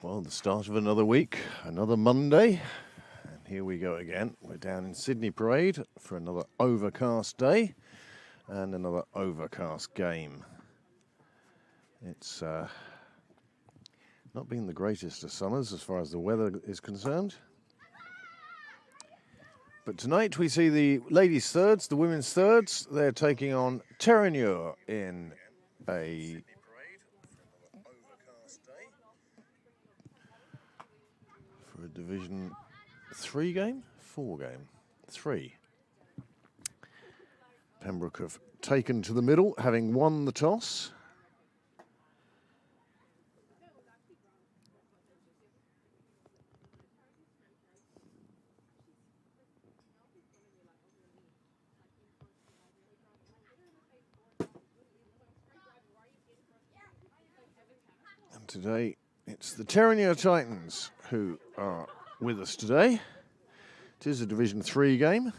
Well, the start of another week, another Monday, and here we go again. We're down in Sydney Parade for another overcast day and another overcast game. It's not been the greatest of summers as far as the weather is concerned. But tonight we see the ladies' thirds, the women's thirds. They're taking on Terenure in a for a Division 3 game? 4 game? 3. Pembroke have taken to the middle, having won the toss. And today it's the Terenure Titans who are with us today. It is a Division 3 game.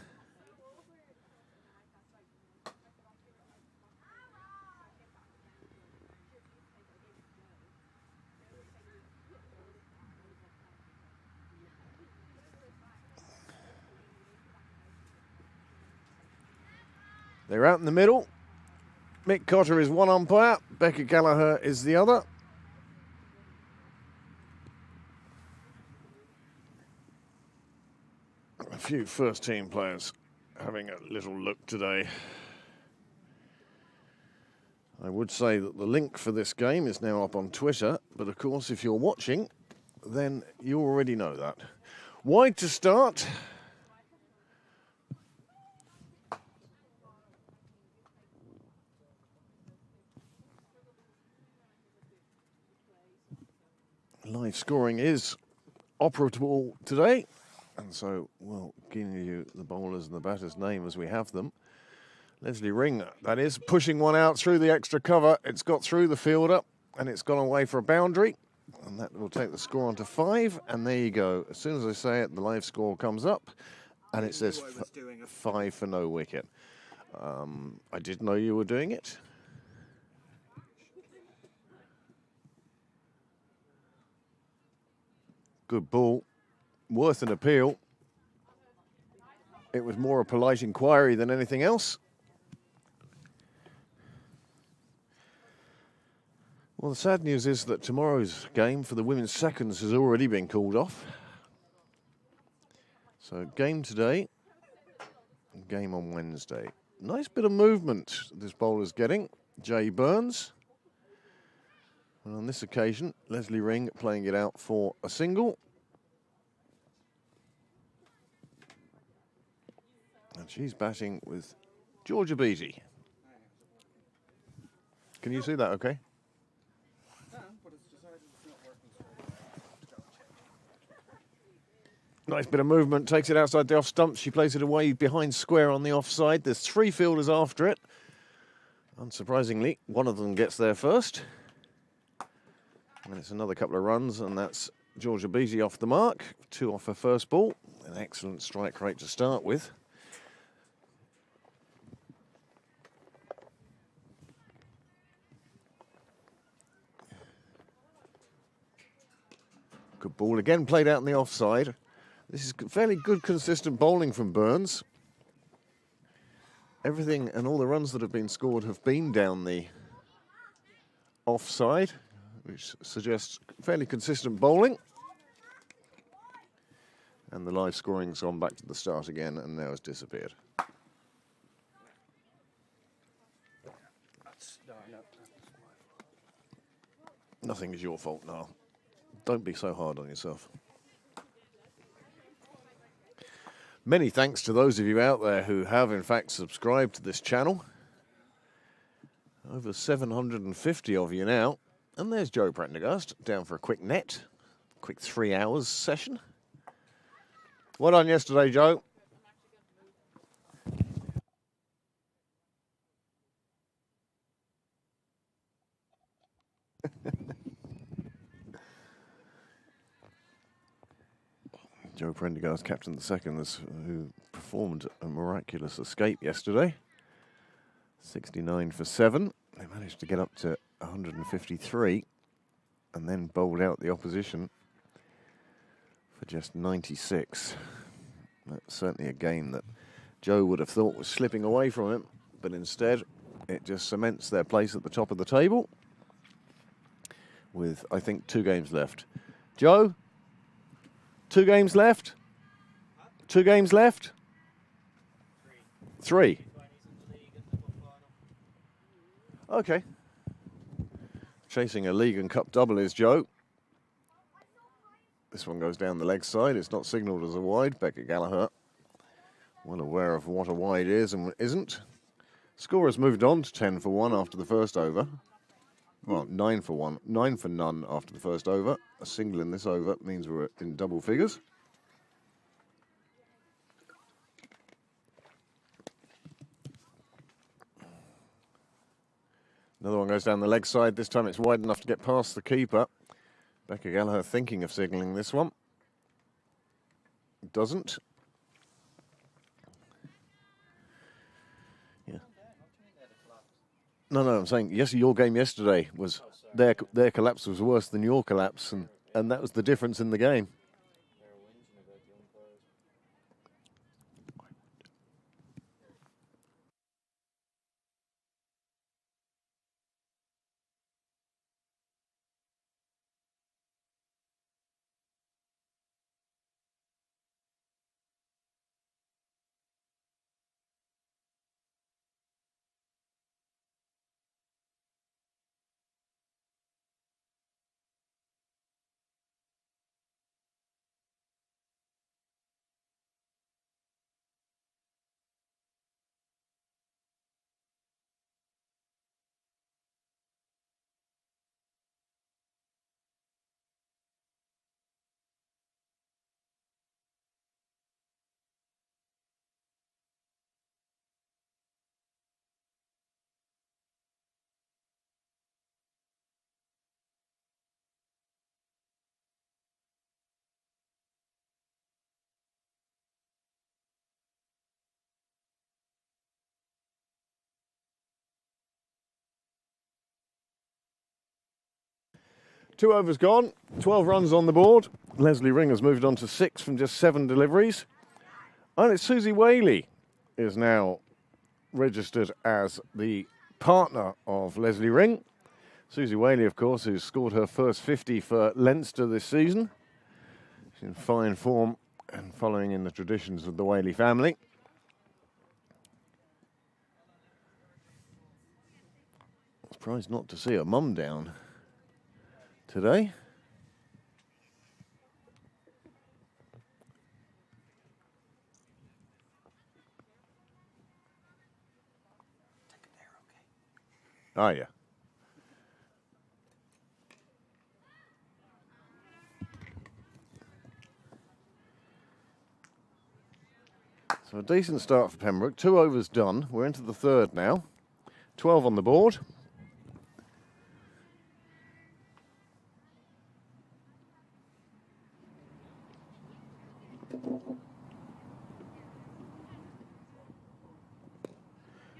They're out in the middle. Mick Cotter is one umpire. Becca Gallagher is the other. A few first-team players having a little look today. I would say that the link for this game is now up on Twitter, but of course if you're watching, then you already know that. Wide to start. Live scoring is operable today, and so we'll give you the bowlers and the batters' name as we have them. Leslie Ring, that is, pushing one out through the extra cover. It's got through the fielder, and it's gone away for a boundary, and that will take the score on to 5, and there you go. As soon as I say it, the live score comes up, and it says 5 for no wicket. I did know you were doing it. Good ball, worth an appeal. It was more a polite inquiry than anything else. Well, the sad news is that tomorrow's game for the women's seconds has already been called off. So game today, game on Wednesday. Nice bit of movement this bowler's getting. Jay Burns. And on this occasion, Leslie Ring playing it out for a single. And she's batting with Georgia Beattie. Can you see that okay? Nice bit of movement, takes it outside the off stump. She plays it away behind square on the offside. There's 3 fielders after it. Unsurprisingly, one of them gets there first. And it's another couple of runs, and that's Georgia Beattie off the mark. 2 off her first ball. An excellent strike rate to start with. Good ball again, played out in the offside. This is fairly good, consistent bowling from Burns. Everything and all the runs that have been scored have been down the offside, which suggests fairly consistent bowling. And the live scoring's gone back to the start again and now has disappeared. Nothing is your fault now. Don't be so hard on yourself. Many thanks to those of you out there who have in fact subscribed to this channel. Over 750 of you now. And there's Joe Prendergast down for a quick net. Quick 3 hours session. Well done yesterday, Joe. Joe Prendergast, captain of the seconds, who performed a miraculous escape yesterday. 69 for 7. They managed to get up to 153. and then bowled out the opposition for just 96. That's certainly a game that Joe would have thought was slipping away from him, but instead it just cements their place at the top of the table with, I think, 2 games left. Joe, 2 games left? 2 games left? 3. Okay. Chasing a league and cup double is Joe. This one goes down the leg side. It's not signalled as a wide. Becker Gallagher, well aware of what a wide is and isn't. Score has moved on to 10 for 1 after the first over. Well, 9 for 1, 9 for none after the first over. A single in this over means we're in double figures. Another one goes down the leg side. This time it's wide enough to get past the keeper. Becker Gallagher thinking of signalling this one. Doesn't. Yeah. No, I'm saying, yes, your game yesterday was, their collapse was worse than your collapse, and that was the difference in the game. Two overs gone, 12 runs on the board. Leslie Ring has moved on to 6 from just 7 deliveries. And it's Susie Whaley is now registered as the partner of Leslie Ring. Susie Whaley, of course, who's scored her first 50 for Leinster this season. She's in fine form and following in the traditions of the Whaley family. Surprised not to see her mum down today. Oh, yeah. So a decent start for Pembroke. 2 overs done. We're into the third now. 12 on the board.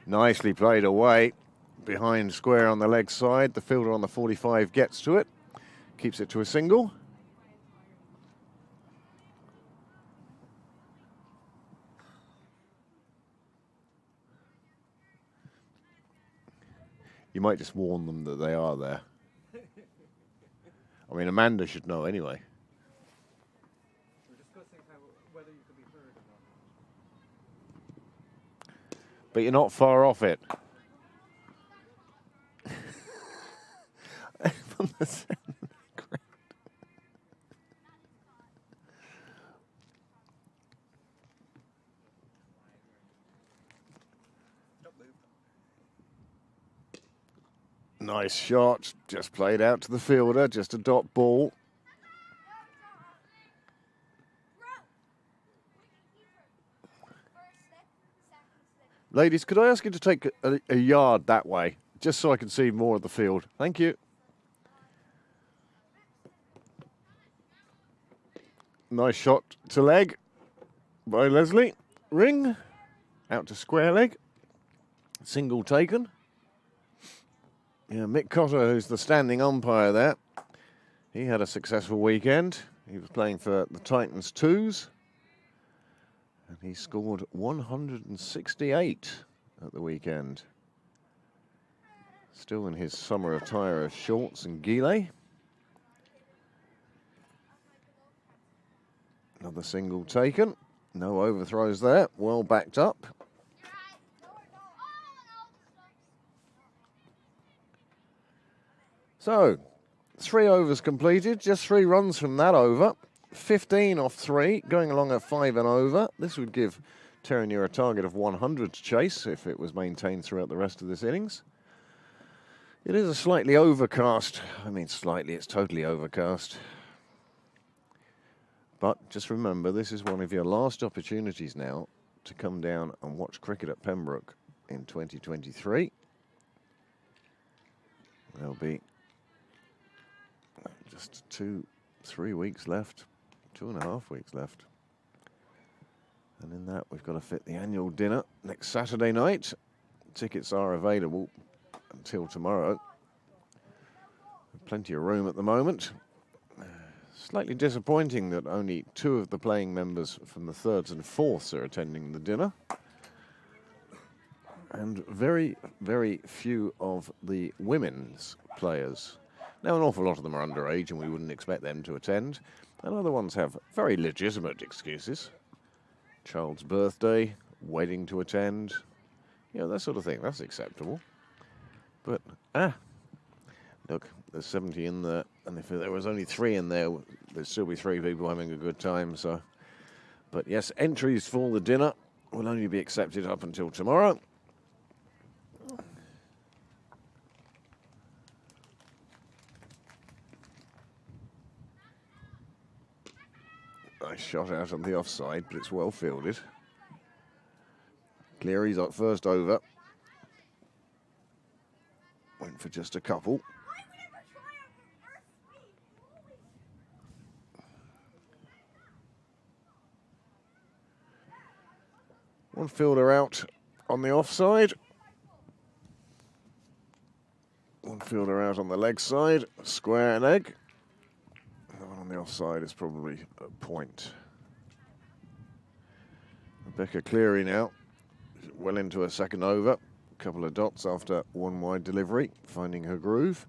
Nicely played away. Behind square on the leg side. The fielder on the 45 gets to it. Keeps it to a single. You might just warn them that they are there. I mean, Amanda should know anyway. We're discussing whether you could be heard or not. But you're not far off it. From the center of the ground. Nice shot, just played out to the fielder, just a dot ball. Ladies, could I ask you to take a yard that way, just so I can see more of the field? Thank you. Nice shot to leg by Leslie Ring, out to square leg, single taken. Yeah, Mick Cotter, who's the standing umpire there, He had a successful weekend. He was playing for the Titans 2s. And he scored 168 at the weekend. Still in his summer attire of shorts and gilet. Another single taken. No overthrows there. Well backed up. So, 3 overs completed. Just 3 runs from that over. 15 off 3, going along at 5 and over. This would give Terenure a target of 100 to chase if it was maintained throughout the rest of this innings. It is a slightly overcast. I mean, slightly, it's totally overcast. But just remember, this is one of your last opportunities now to come down and watch cricket at Pembroke in 2023. There'll be just 2-3 weeks left, 2.5 weeks left. And in that, we've got to fit the annual dinner next Saturday night. Tickets are available until tomorrow. Plenty of room at the moment. Slightly disappointing that only 2 of the playing members from the 3rds and 4ths are attending the dinner. And very, very few of the women's players. Now, an awful lot of them are underage and we wouldn't expect them to attend. And other ones have very legitimate excuses. Child's birthday, wedding to attend, you know, that sort of thing. That's acceptable. But, look, there's 70 in there, and if there was only 3 in there, there'd still be 3 people having a good time. So, but yes, entries for the dinner will only be accepted up until tomorrow. Nice shot out on the offside, but it's well fielded. Cleary's up first over. Went for just a couple. One fielder out on the offside. One fielder out on the leg side, square and leg. The one on the offside is probably a point. Rebecca Cleary now, well into her second over. A couple of dots after 1 wide delivery, finding her groove.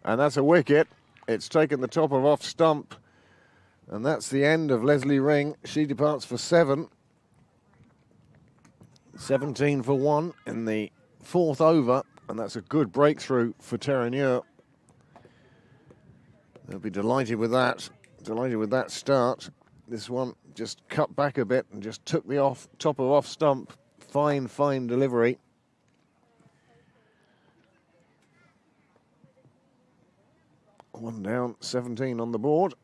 And that's a wicket. It's taken the top of off stump. And that's the end of Leslie Ring. She departs for 7. 17 for 1 in the 4th over. And that's a good breakthrough for Terenure. They'll be delighted with that. Delighted with that start. This one just cut back a bit and just took the top of off stump. Fine, fine delivery. One down, 17 on the board.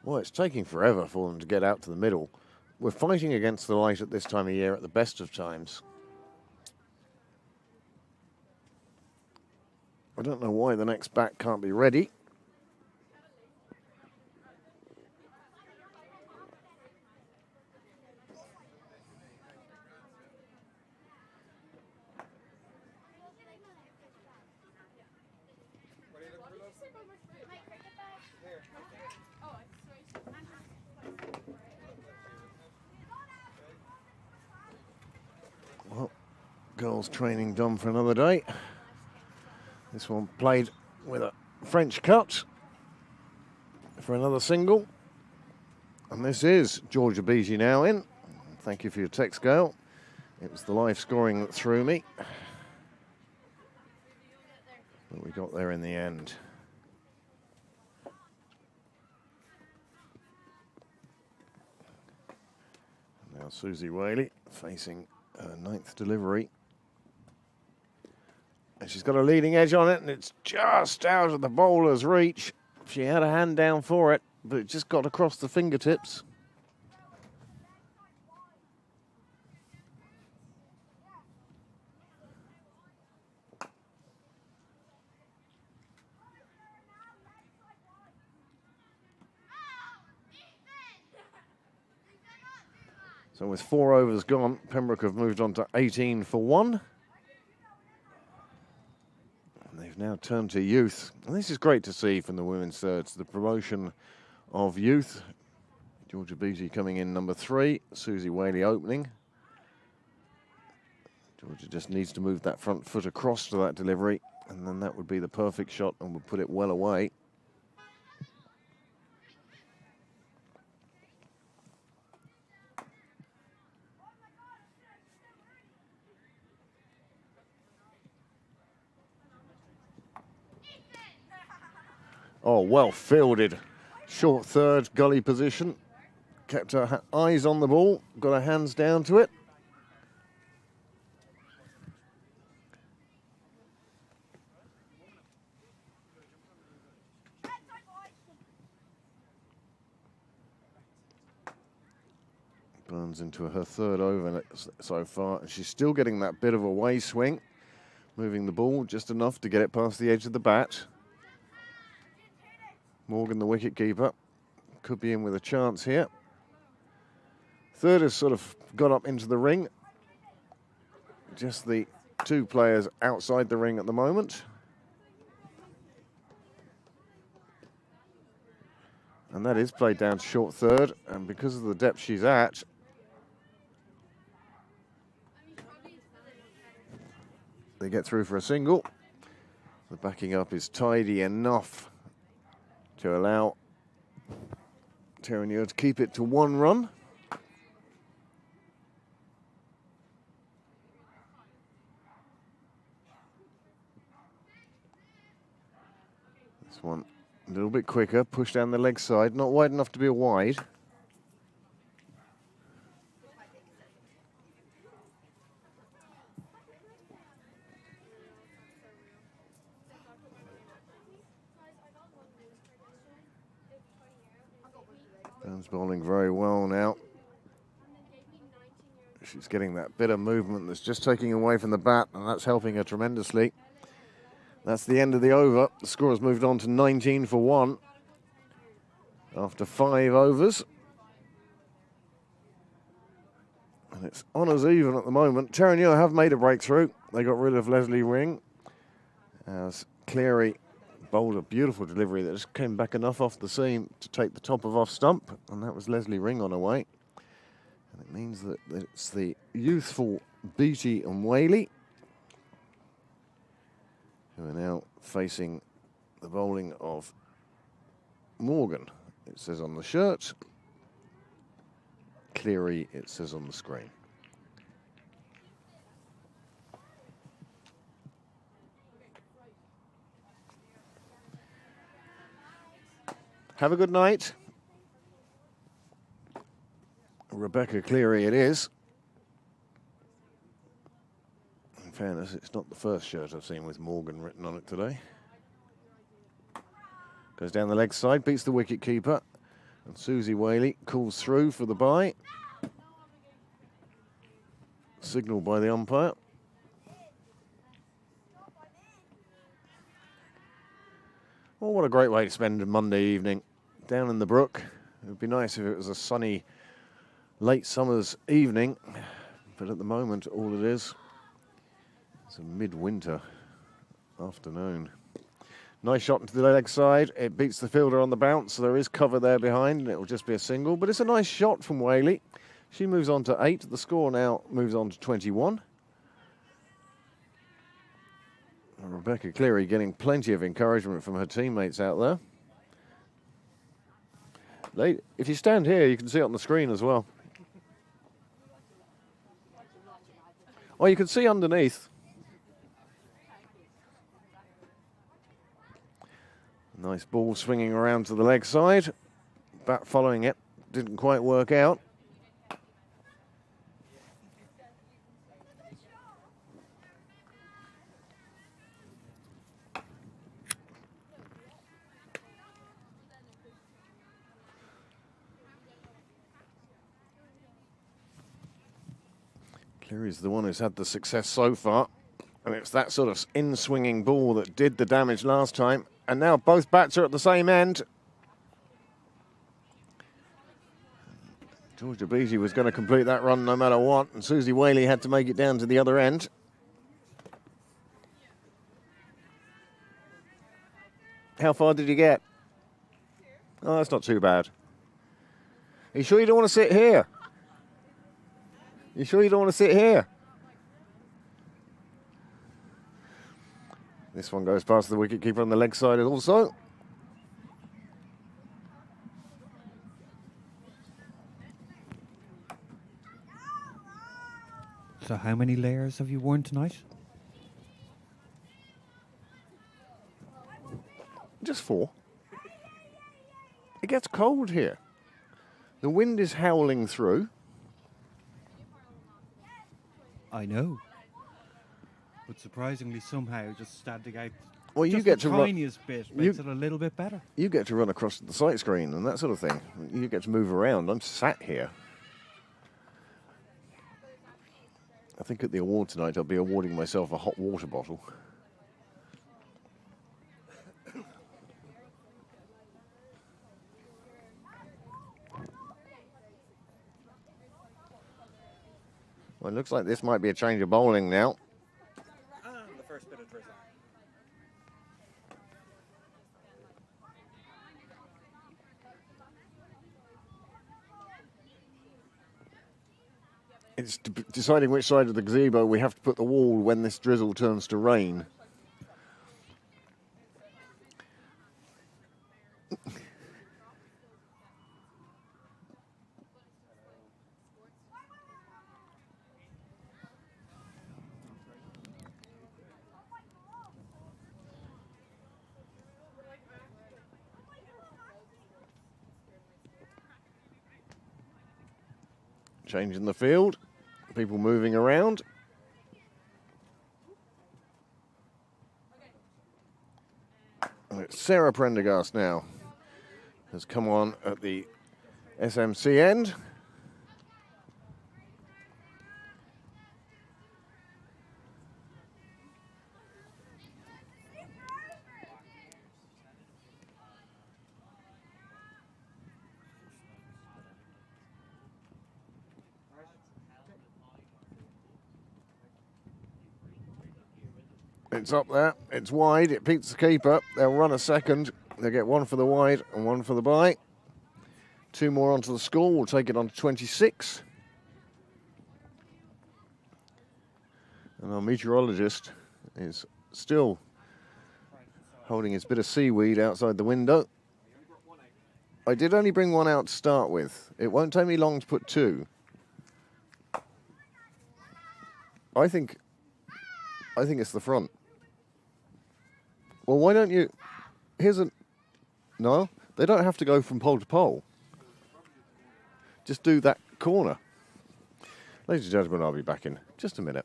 Well, it's taking forever for them to get out to the middle. We're fighting against the light at this time of year at the best of times. I don't know why the next bat can't be ready. Well, girls training done for another day. This one played with a French cut for another single. And this is Georgia Beattie now in. Thank you for your text, Gail. It was the live scoring that threw me. But we got there in the end. Now Susie Whaley facing her 9th delivery. And she's got a leading edge on it, and it's just out of the bowler's reach. She had a hand down for it, but it just got across the fingertips. So with 4 overs gone, Pembroke have moved on to 18 for 1. And they've now turned to youth. And this is great to see from the women's thirds, the promotion of youth. Georgia Beattie coming in number 3, Susie Whaley opening. Georgia just needs to move that front foot across to that delivery, and then that would be the perfect shot and would put it well away. Oh, well fielded. Short third, gully position. Kept her eyes on the ball, got her hands down to it. Burns into her 3rd over so far, and she's still getting that bit of a way swing, moving the ball just enough to get it past the edge of the bat. Morgan, the wicket-keeper, could be in with a chance here. 3rd has sort of got up into the ring. Just the 2 players outside the ring at the moment. And that is played down to short 3rd, and because of the depth she's at, they get through for a single. The backing up is tidy enough to allow Terenure to keep it to 1 run. This one a little bit quicker, push down the leg side, not wide enough to be a wide. Burns bowling very well now. She's getting that bit of movement that's just taking away from the bat, and that's helping her tremendously. That's the end of the over. The score has moved on to 19 for 1 after 5 overs. And it's honours even at the moment. Terenure have made a breakthrough. They got rid of Leslie Ring as Cleary bowled a beautiful delivery that just came back enough off the seam to take the top of off stump, and that was Leslie Ring on her way. And it means that it's the youthful Beattie and Whaley who are now facing the bowling of Morgan. It says on the shirt. Cleary, it says on the screen. Have a good night. Rebecca Cleary it is. In fairness, it's not the first shirt I've seen with Morgan written on it today. Goes down the leg side, beats the wicket keeper. And Susie Whaley calls through for the bye. Signalled by the umpire. Well, what a great way to spend a Monday evening down in the brook. It would be nice if it was a sunny, late summer's evening, but at the moment, all it is a midwinter afternoon. Nice shot into the leg side. It beats the fielder on the bounce, so there is cover there behind, and it will just be a single, but it's a nice shot from Whaley. She moves on to 8. The score now moves on to 21. And Rebecca Cleary getting plenty of encouragement from her teammates out there. If you stand here, you can see it on the screen as well. Oh, you can see underneath. Nice ball swinging around to the leg side. Bat following it. Didn't quite work out. Cleary's the one who's had the success so far. And it's that sort of in-swinging ball that did the damage last time. And now both bats are at the same end. Georgia Beattie was going to complete that run no matter what. And Susie Whaley had to make it down to the other end. How far did you get? Oh, that's not too bad. Are you sure you don't want to sit here? You sure you don't want to sit here? This one goes past the wicketkeeper on the leg side also. So how many layers have you worn tonight? Just 4. It gets cold here. The wind is howling through. I know. But surprisingly, somehow, just standing out Well, you just get the to run. tiniest bit makes it a little bit better. You get to run across the sight screen and that sort of thing. You get to move around. I'm sat here. I think at the award tonight, I'll be awarding myself a hot water bottle. Well, it looks like this might be a change of bowling now. The first bit of drizzle. It's deciding which side of the gazebo we have to put the wall when this drizzle turns to rain. Changing the field, people moving around. And it's Sarah Prendergast now has come on at the SMC end. It's up there, it's wide, it beats the keeper. They'll run a second. They'll get one for the wide and one for the bye. 2 more onto the score, we'll take it on to 26. And our meteorologist is still holding his bit of seaweed outside the window. I did only bring one out to start with. It won't take me long to put 2. I think it's the front. Well, why don't you... Here's a... No, they don't have to go from pole to pole. Just do that corner. Ladies and gentlemen, I'll be back in just a minute.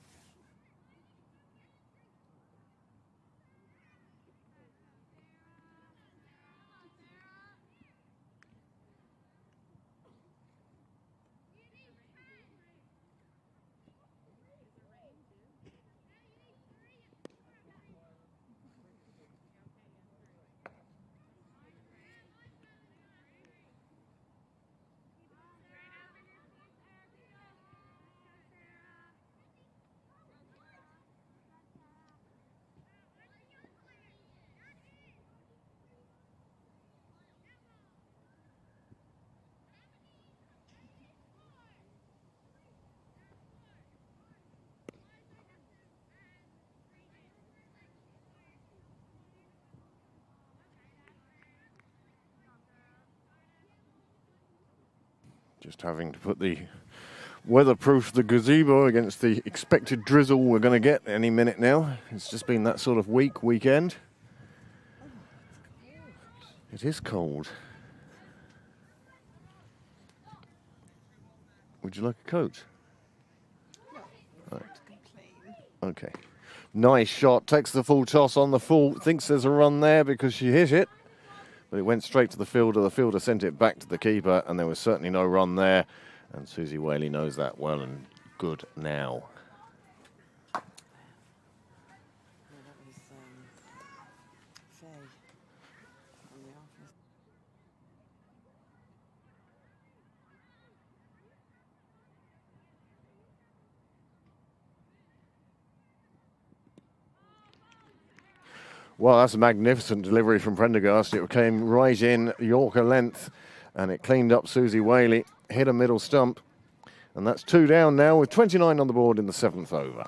Just having to put the weatherproof the gazebo against the expected drizzle we're going to get any minute now. It's just been that sort of weekend. It is cold. Would you like a coat? No, Right. complain. Okay. Nice shot. Takes the full toss on the full. Thinks there's a run there because she hit it. But it went straight to the fielder. The fielder sent it back to the keeper, and there was certainly no run there. And Susie Whaley knows that well and good now. Yeah, that was Faye from the office. Well, that's a magnificent delivery from Prendergast. It came right in Yorker length, and it cleaned up Susie Whaley, hit a middle stump. And that's 2 down now with 29 on the board in the 7th over.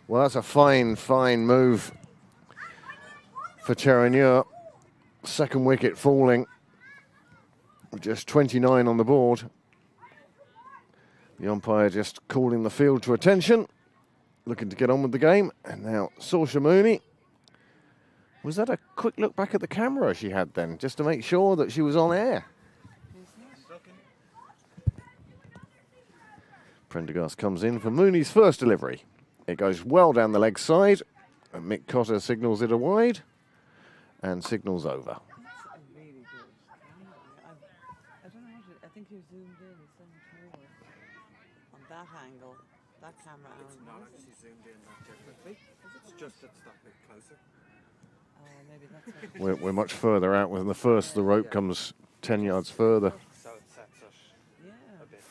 Well, that's a fine move for Terenure. Second wicket falling. Just 29 on the board. The umpire just calling the field to attention. Looking to get on with the game. And now Saoirse Mooney. Was that a quick look back at the camera she had then? Just to make sure that she was on air? Prendergast comes in for Mooney's first delivery. It goes well down the leg side, and Mick Cotter signals it a wide, and signals over. That's a really good camera. I don't know I think you zoomed in so much more on that angle, that camera It's angle. not actually zoomed in that differently. It's just it's that bit closer. Oh, maybe that's what We're much further out when the rope comes 10 yards further. So it sets us yeah. a bit.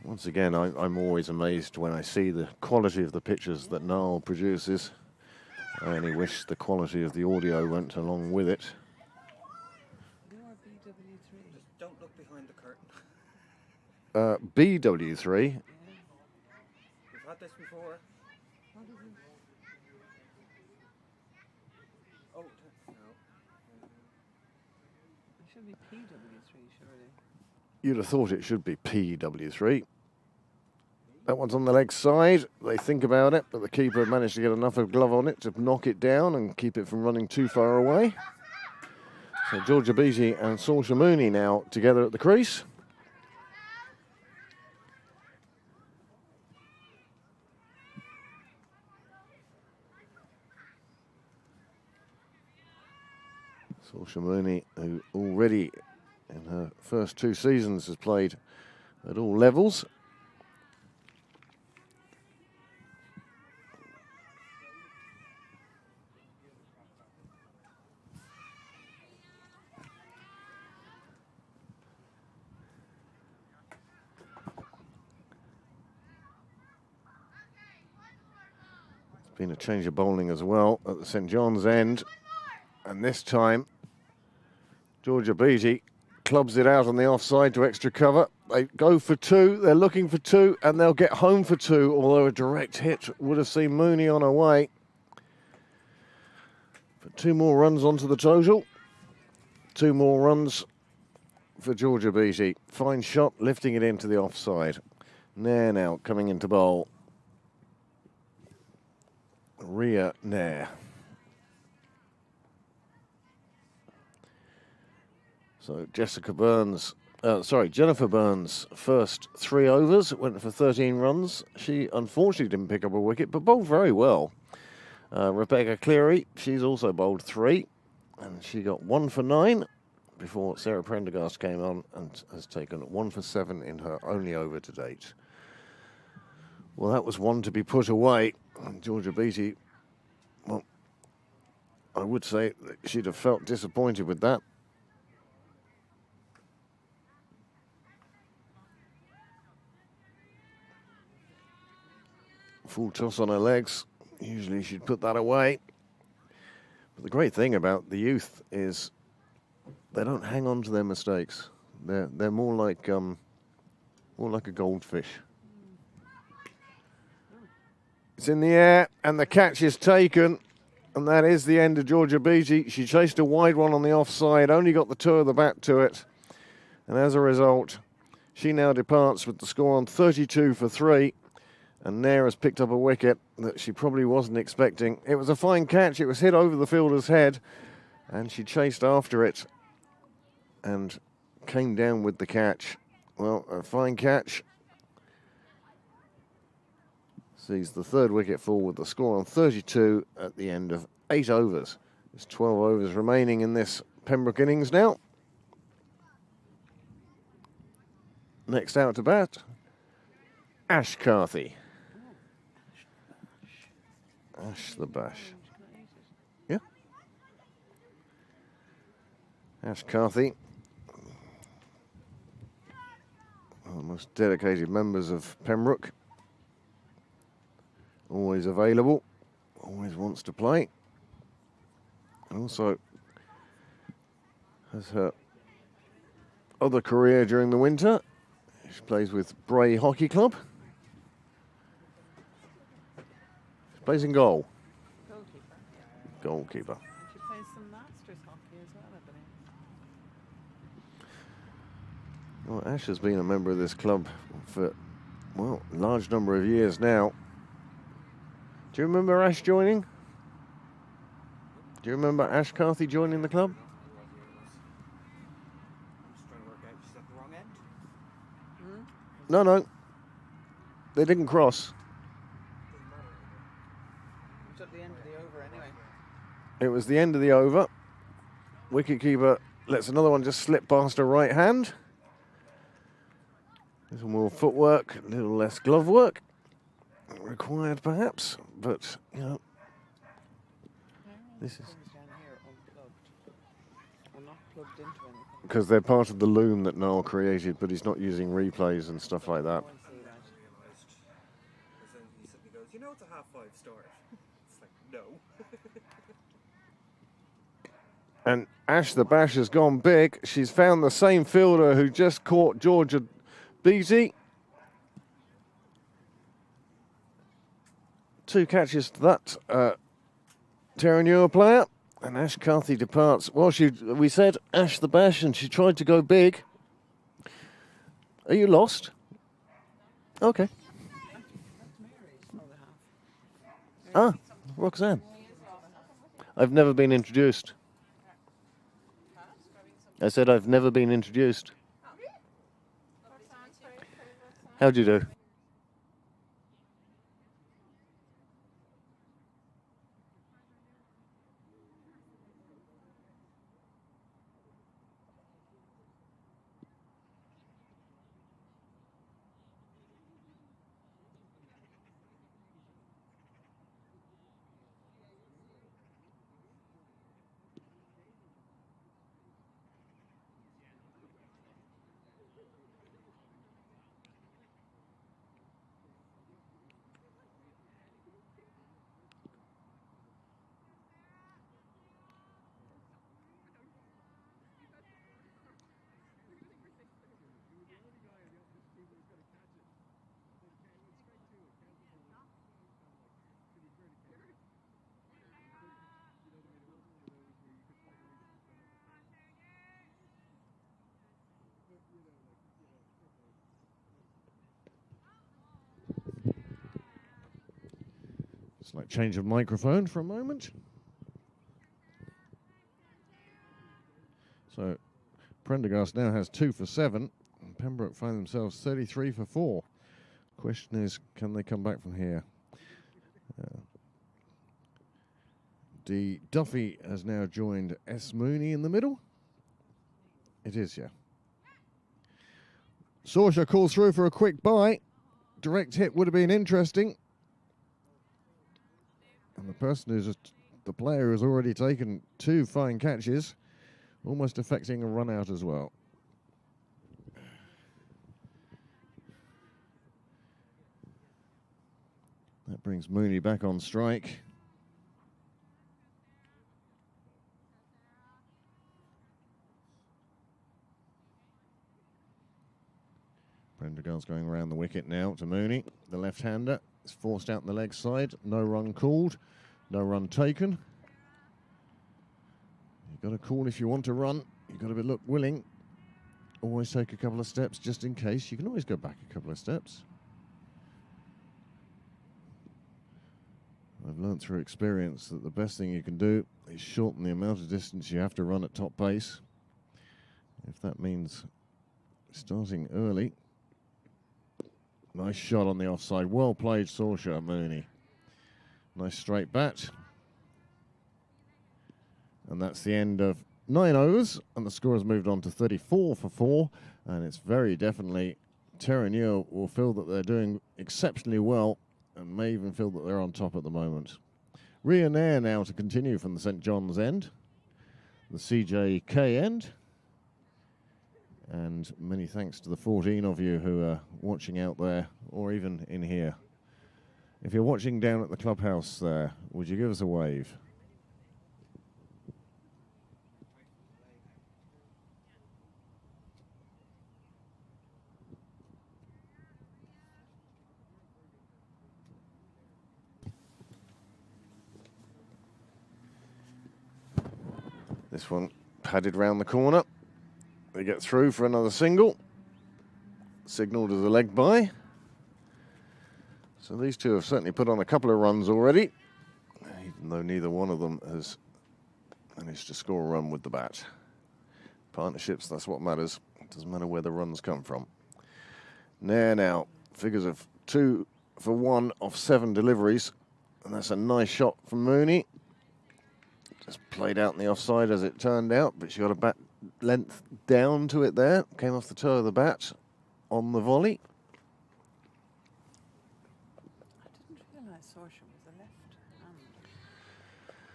Once again, I'm always amazed when I see the quality of the pictures that Niall produces. I only wish the quality of the audio went along with it. You're BW3. Just don't look behind the curtain. BW3, Yeah. We've had this before. What is it? Oh, no. It should be PW3, surely. you'd have thought it should be PW3. That one's on the leg side. They think about it, but the keeper managed to get enough of glove on it to knock it down and keep it from running too far away. So Georgia Beattie and Saoirse Mooney now together at the crease. Saoirse Mooney, who already in her first 2 seasons has played at all levels. Been a change of bowling as well at the St John's end, and this time Georgia Beattie clubs it out on the offside to extra cover. They go for 2, they're looking for 2, and they'll get home for 2, although a direct hit would have seen Mooney on her way. But 2 more runs onto the total. 2 more runs for Georgia Beattie. Fine shot, lifting it into the offside. Nair now coming into bowl. Ria Nair. So Jennifer Burns' first 3 overs went for 13 runs. She unfortunately didn't pick up a wicket, but bowled very well. Rebecca Cleary, she's also bowled 3. And she got 1 for 9 before Sarah Prendergast came on and has taken 1 for 7 in her only over to date. Well, that was one to be put away. And Georgia Beattie, well, I would say that she'd have felt disappointed with that. Full toss on her legs. Usually she'd put that away. But the great thing about the youth is they don't hang on to their mistakes. They're more like a goldfish. It's in the air and the catch is taken, and that is the end of Georgia Beattie. She chased a wide one on the offside, only got the toe of the bat to it, and as a result, she now departs with the score on 32 for 3. And Nair has picked up a wicket that she probably wasn't expecting. It was a fine catch. It was hit over the fielder's head, and she chased after it and came down with the catch. Well, a fine catch. Sees the third wicket fall with the score on 32 at the end of 8 overs. There's 12 overs remaining in this Pembroke innings now. Next out to bat, Ash Carthy. Ash the Bash. Yeah. Ash Carthy. One of the most dedicated members of Pembroke. Always available. Always wants to play. And also has her other career during the winter. She plays with Bray Hockey Club. Plays in goal. Goalkeeper. Yeah. Goalkeeper. And she plays some Masters hockey as well, I believe. Well, Ash has been a member of this club for, well, a large number of years now. Do you remember Ash joining? Do you remember Ash Carthy joining the club? I'm just trying to work out. She's at the wrong end. No. They didn't cross. It's at the end of the over anyway. It was the end of the over. Wicketkeeper lets another one just slip past her right hand. A little more footwork, a little less glove work required perhaps, but you know, this is Down here unplugged. We're not plugged into anything. because they're part of the loom that Noel created, but he's not using replays and stuff like that. Oh, I see that. realised. Because then he suddenly goes, you know it's a half 5 start. It's like, no. And Ash the Bash has gone big. She's found the same fielder who just caught Georgia Beattie. 2 catches to that Terenure player. And Ash Carthy departs. Well, we said Ash the Bash, and she tried to go big. Are you lost? Okay. That's Mary's other half. Ah, Roxanne. I've never been introduced. I said I've never been introduced. How do you do? Slight change of microphone for a moment. So Prendergast now has 2 for 7. And Pembroke find themselves 33 for 4. Question is, can they come back from here? Duffy has now joined S. Mooney in the middle. It is, yeah. Sorsha calls through for a quick bye. Direct hit would have been interesting. And the player who's already taken 2 fine catches, almost affecting a run out as well. That brings Mooney back on strike. Prendergast's going around the wicket now to Mooney. The left-hander is forced out the leg side. No run called. No run taken. You've got to call if you want to run. You've got to look willing. Always take a couple of steps just in case. You can always go back a couple of steps. I've learned through experience that the best thing you can do is shorten the amount of distance you have to run at top pace. If that means starting early. Nice shot on the offside. Well played, Sorsha Mooney. Nice straight bat. And that's the end of 9 overs. And the score has moved on to 34 for 4. And it's very definitely Terenure will feel that they're doing exceptionally well and may even feel that they're on top at the moment. Terenure now to continue from the St. John's end. The CJK end. And many thanks to the 14 of you who are watching out there, or even in here. If you're watching down at the clubhouse there, would you give us a wave? This one padded round the corner. They get through for another single. Signalled as a leg bye. So these two have certainly put on a couple of runs already, even though neither one of them has managed to score a run with the bat. Partnerships, that's what matters. It doesn't matter where the runs come from. Now, figures of 2 for 1 off 7 deliveries. And that's a nice shot from Mooney. Just played out in the offside as it turned out, but she got a bat length down to it there. Came off the toe of the bat on the volley. I didn't realise Sorsha was a left hand.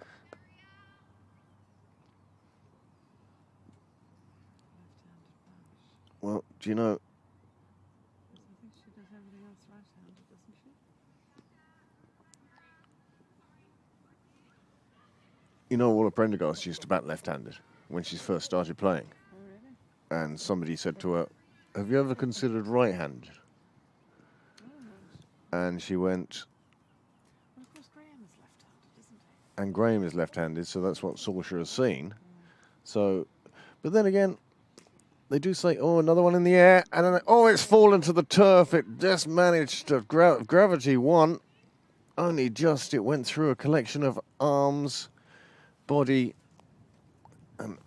Left-handed bat. Well, do you know, I think she does everything else right-handed, doesn't she? Walla Prendergast used to bat left-handed when she first started playing. Oh, really? And somebody said to her, have you ever considered right-handed? Oh, right. And she went, Well, of course, Graham is left-handed, isn't he? and Graham is left-handed, so that's what Sorsha has seen. So, but then again, they do say, oh, another one in the air, and then, oh, it's fallen to the turf. It just managed to, gravity won. Only just, it went through a collection of arms, body, and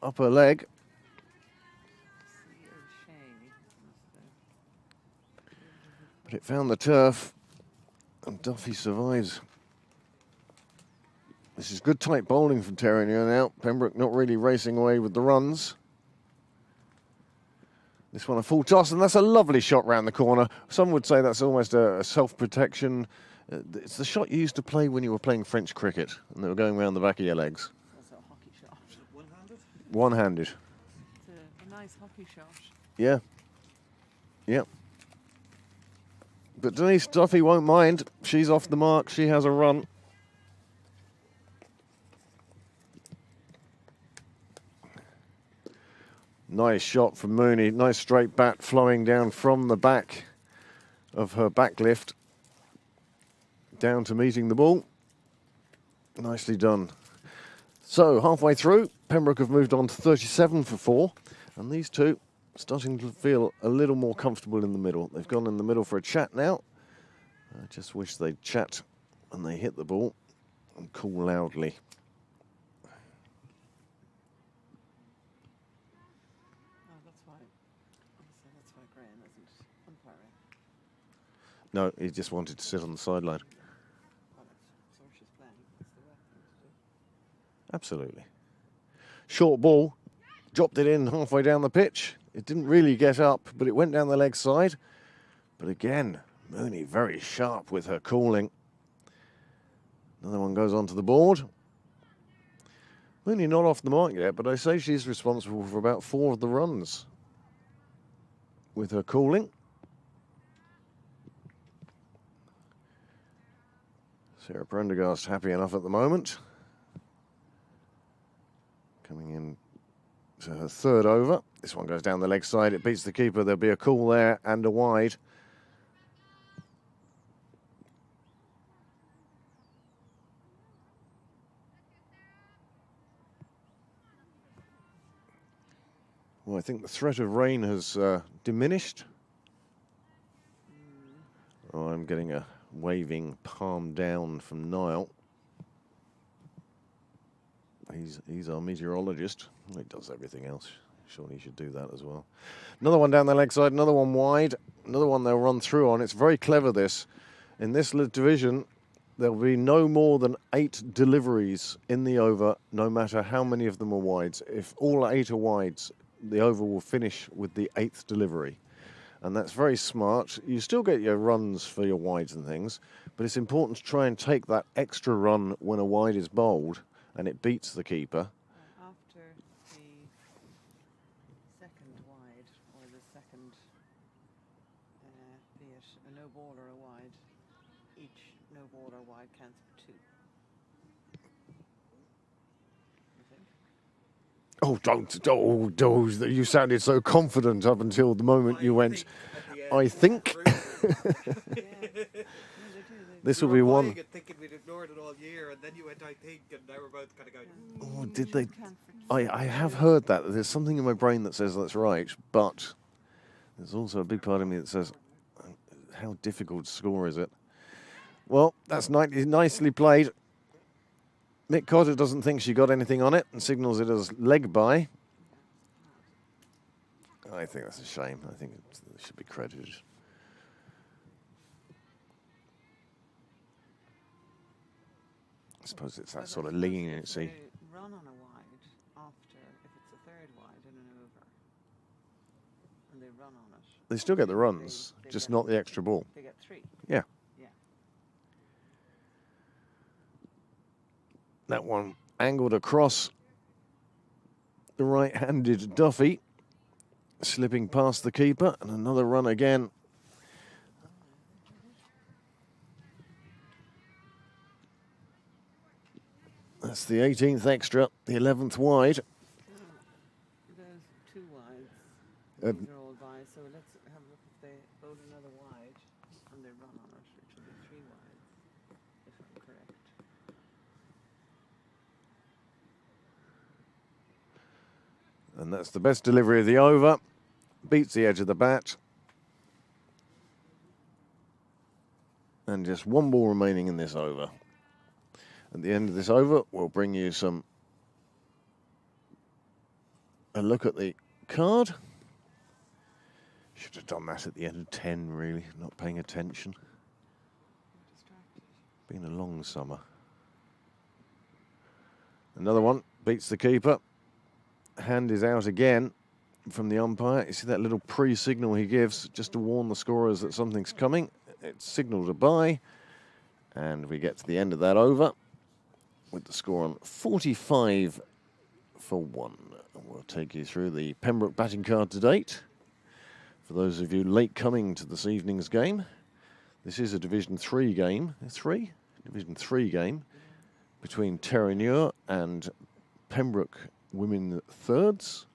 upper leg. But it found the turf, and Duffy survives. This is good tight bowling from Terenure now. Pembroke not really racing away with the runs. This one a full toss, and that's a lovely shot round the corner. Some would say that's almost a self-protection. It's the shot you used to play when you were playing French cricket, and they were going around the back of your legs. Also a hockey shot. One-handed? One-handed. It's a nice hockey shot. Yeah. Yeah. But Denise Duffy won't mind. She's off the mark. She has a run. Nice shot from Mooney. Nice straight bat flowing down from the back of her backlift down to meeting the ball. Nicely done. So halfway through, Pembroke have moved on to 37 for 4. And these two starting to feel a little more comfortable in the middle. They've gone in the middle for a chat now. I just wish they'd chat when they hit the ball and call loudly. That's why Graham isn't umpiring. No, he just wanted to sit on the sideline. Well, Sorsha's playing. That's the reference. Absolutely. Short ball, dropped it in halfway down the pitch. It didn't really get up, but it went down the leg side. But again, Mooney very sharp with her calling. Another one goes onto the board. Mooney not off the mark yet, but I say she's responsible for about 4 of the runs with her calling. Sarah Prendergast happy enough at the moment. Coming in to her 3rd over. This one goes down the leg side. It beats the keeper. There'll be a call there and a wide. Well, I think the threat of rain has diminished. Oh, I'm getting a waving palm down from Niall. He's our meteorologist. He does everything else. Surely he should do that as well. Another one down the leg side, another one wide, another one they'll run through on. It's very clever, this. In this division, there'll be no more than 8 deliveries in the over, no matter how many of them are wides. If all 8 are wides, the over will finish with the 8th delivery. And that's very smart. You still get your runs for your wides and things, but it's important to try and take that extra run when a wide is bowled and it beats the keeper. After the second wide, or the second, be it a no ball or a wide, each no ball or wide counts for 2. I think. Oh, don't. You sounded so confident up until the moment you went, I think. This will be one. Thinking we'd ignored it all year, and then you went, I think, and now we're both kind of going. Oh, did they? I have heard that. There's something in my brain that says that's right, but there's also a big part of me that says, how difficult to score is it? Well, that's nicely played. Mick Cotter doesn't think she got anything on it and signals it as leg by. I think that's a shame. I think it should be credited. I suppose it's that sort of leniency. Run on a wide after, if it's a 3rd wide and an over, and they run on it. They still get the runs, they just get- not the extra ball. They get 3. Yeah. Yeah. That one angled across the right-handed Duffy, slipping past the keeper, and another run again. That's the 18th extra, the 11th wide. There's 2 wides. Uh, These are all by, so let's have a look if they bowl another wide and they run on it. It should be 3 wides, if I'm correct. And that's the best delivery of the over. Beats the edge of the bat. And just 1 ball remaining in this over. At the end of this over, we'll bring you a look at the card. Should have done that at the end of 10, really, not paying attention. Been a long summer. Another one, beats the keeper. Hand is out again from the umpire. You see that little pre-signal he gives just to warn the scorers that something's coming. It's signalled a bye. And we get to the end of that over with the score on 45 for 1. And we'll take you through the Pembroke batting card to date. For those of you late coming to this evening's game, this is a Division 3 game. Division 3 game between Terenure and Pembroke women thirds.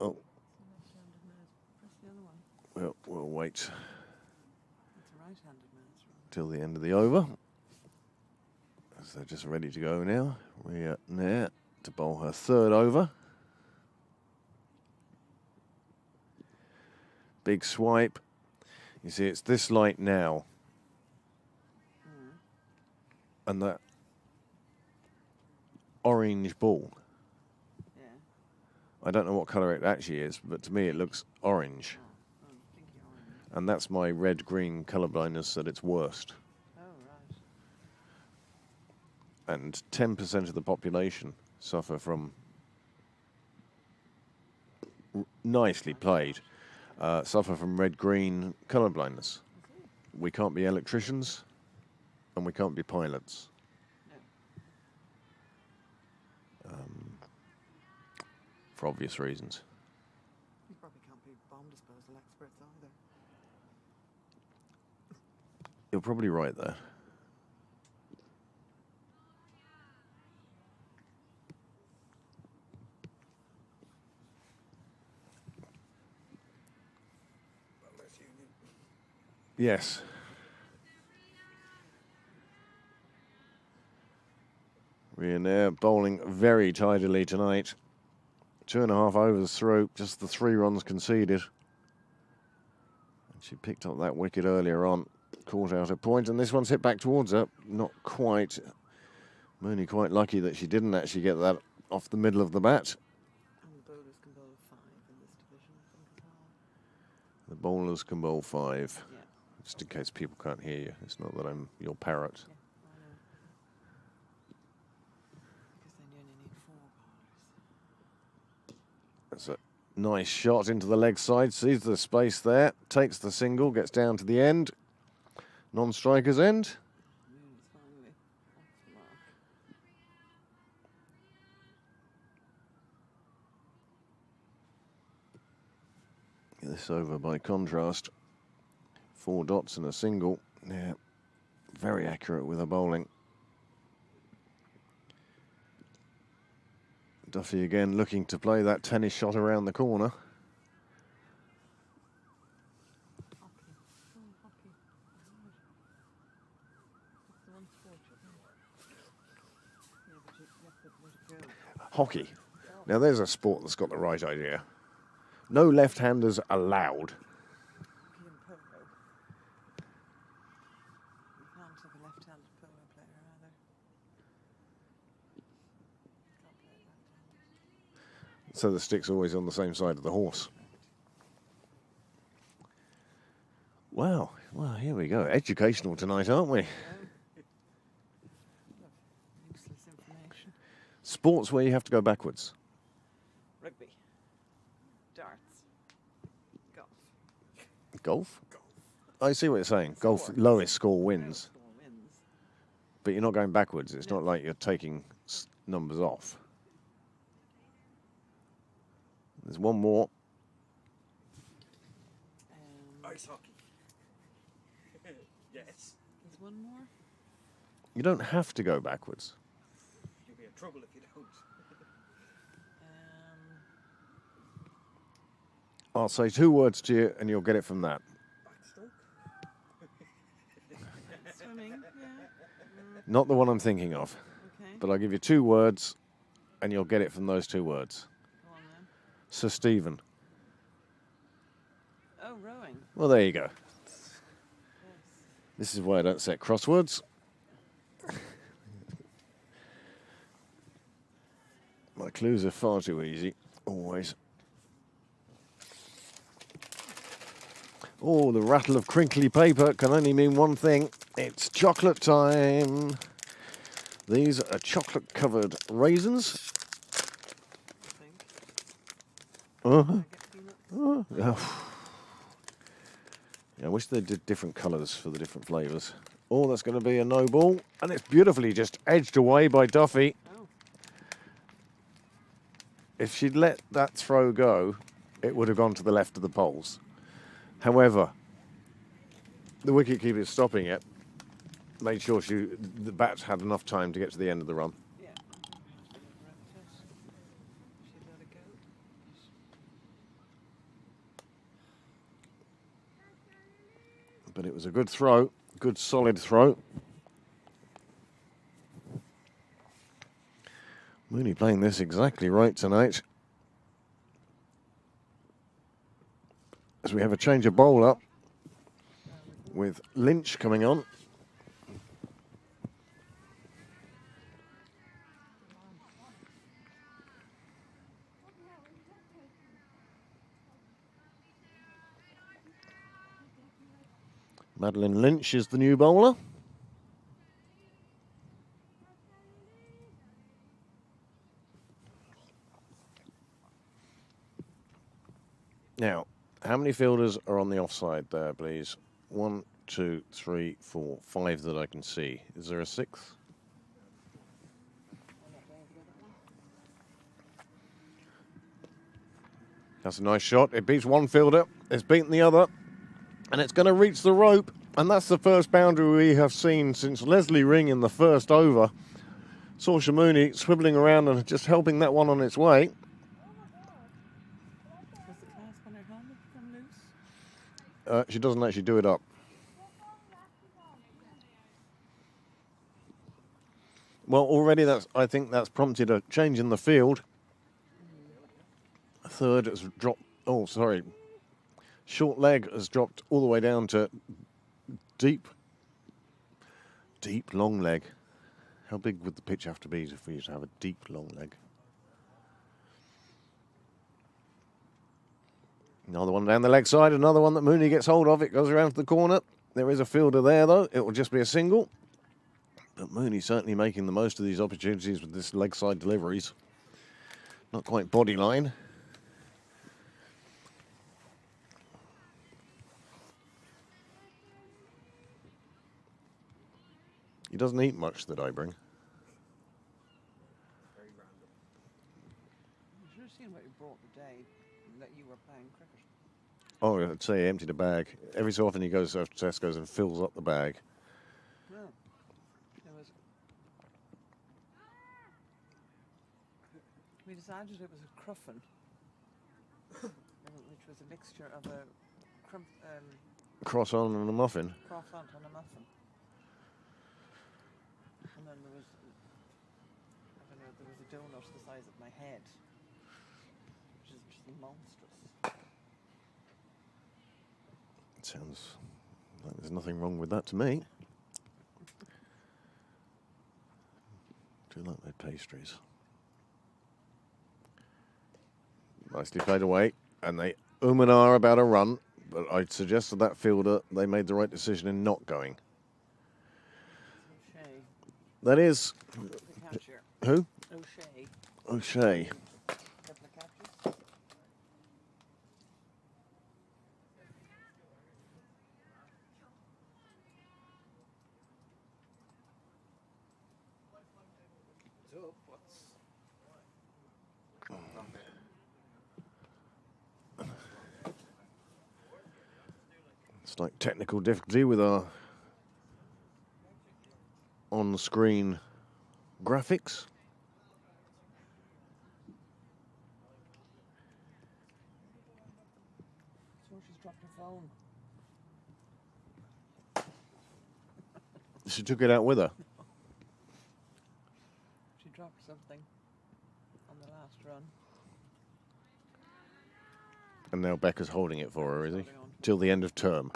Oh, Press the other one. we'll wait It's a right-handed mouse. till the end of the over. As they're just ready to go now. Ria Nair to bowl her 3rd over. Big swipe. You see, it's this light now. And that orange ball. Yeah. I don't know what colour it actually is, but to me it looks orange. Oh, I think you're on. And that's my red-green colour blindness at its worst. Oh, right. and 10% of the population suffer from, nicely played, suffer from red-green colour blindness. We can't be electricians and we can't be pilots. No. For obvious reasons. You probably can't be bomb disposal experts either. You're probably right there. Yes. Terenure bowling very tidily tonight. 2.5 overs through, just the 3 runs conceded. And she picked up that wicket earlier on, caught out a point, and this one's hit back towards her. Not quite. Mooney quite lucky that she didn't actually get that off the middle of the bat. And the bowlers can bowl 5 in this division, I think, as well. The bowlers can bowl 5. Yeah. Just in case people can't hear you. It's not that I'm your parrot. Yeah, I know. Because then you only need 4 bowlers. That's a nice shot into the leg side. Sees the space there. Takes the single. Gets down to the end. Non-striker's end. Moon's finally off the mark. This over by contrast. 4 dots and a single. Yeah, very accurate with her bowling. Duffy again looking to play that tennis shot around the corner. Hockey. Oh, hockey. That's the one sport you think. Yeah, but you have to let it go. Hockey. Now there's a sport that's got the right idea. No left-handers allowed. Hockey and polo. You can't have a left-handed polo player either. Can't play left-handed. So the stick's always on the same side of the horse. Wow. Well, here we go. Educational tonight, aren't we? Useless information. Sports where you have to go backwards. Rugby. Darts. Golf. Golf? I see what you're saying. Golf, Score. lowest score wins. Score wins. But you're not going backwards. It's No. not like you're taking numbers off. There's one more. Ice hockey. Yes. There's one more. You don't have to go backwards. You'll be in trouble if you don't. I'll say 2 words to you and you'll get it from that. Backstroke. Swimming. Yeah. Not the one I'm thinking of. Okay. But I'll give you 2 words and you'll get it from those 2 words. Go on then. Sir Stephen. Oh, rowing. Well, there you go. Yes. This is why I don't set crosswords. My clues are far too easy, always. Oh, the rattle of crinkly paper can only mean one thing. It's chocolate time. These are chocolate-covered raisins. I think. Uh-huh. I get peanuts. Yeah, I wish they did different colours for the different flavours. Oh, that's going to be a no ball. And it's beautifully just edged away by Duffy. Oh. If she'd let that throw go, it would have gone to the left of the poles. However, the wicketkeeper stopping it made sure the bat had enough time to get to the end of the run. Yeah. She'd let it go. But it was a good throw, good solid throw. Mooney playing this exactly right tonight. As we have a change of bowler with Lynch coming on. Madeline Lynch is the new bowler. Now, how many fielders are on the offside there, please? 1, 2, 3, 4, 5 that I can see. Is there a sixth? That's a nice shot. It beats one fielder. It's beaten the other. And it's going to reach the rope. And that's the first boundary we have seen since Leslie Ring in the first over. Saoirse Mooney swivelling around and just helping that one on its way. Was the clasp on her helmet become loose? She doesn't actually do it up. Well, already I think that's prompted a change in the field. Third has dropped. Oh, sorry. Short leg has dropped all the way down to deep, long leg. How big would the pitch have to be for you to have a deep, long leg? Another one down the leg side, another one that Mooney gets hold of. It goes around to the corner. There is a fielder there, though. It will just be a single. But Mooney certainly making the most of these opportunities with this leg side deliveries. Not quite body line. He doesn't eat much that I bring. Very random. You should have seen what you brought today that you were playing cricket. Oh, I'd say he emptied a bag. Every so often he goes to Tesco's and fills up the bag. No. There was. We decided it was a cruffin, which was a mixture of a Croissant and a muffin. croissant and a muffin. And then there was, I don't know, there was a donut the size of my head, which is just monstrous. It sounds like there's nothing wrong with that to me. Do like my pastries. Nicely played away, and they and ah about a run, but I'd suggest to that fielder they made the right decision in not going. O'Shea, That is the catcher. who? O'Shea, O'Shea. couple of catches. What's up? What's... Slight technical difficulty with our on-screen graphics. So she's dropped her phone. She took it out with her. She dropped something on the last run. And now Becca's holding it for her, is he? Holding on. Till the end of term.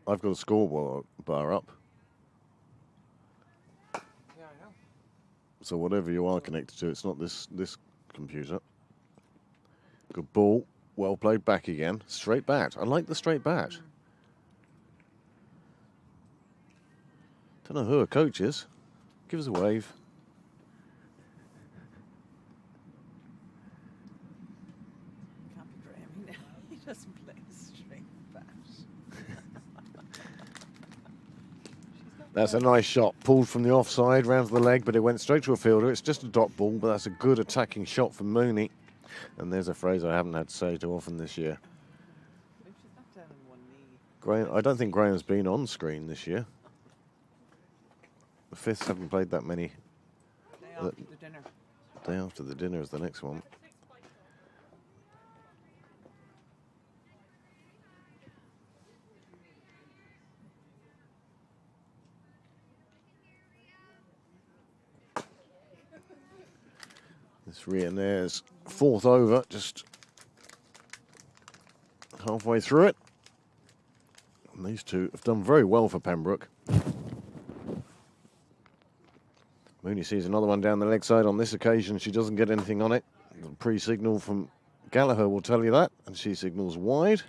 I've got a scoreboard bar up, Yeah, I know. so whatever you are connected to, it's not this computer. Good ball, well played back again. Straight bat. I like the straight bat. Don't know who her coach is. Give us a wave. Can't be Graham. He doesn't play a straight bat. That's a nice shot. Pulled from the offside, round to the leg, but it went straight to a fielder. It's just a dot ball, but that's a good attacking shot from Mooney. And there's a phrase I haven't had to say too often this year. Maybe she's not down in one knee. Graham, I don't think Graham's been on screen this year. The Fifths haven't played that many. Day after the dinner. Day after the dinner is the next one. This Terenure's fourth over, just halfway through it. And these two have done very well for Pembroke. Mooney sees another one down the leg side. On this occasion, she doesn't get anything on it. The pre-signal from Gallagher will tell you that, and she signals wide.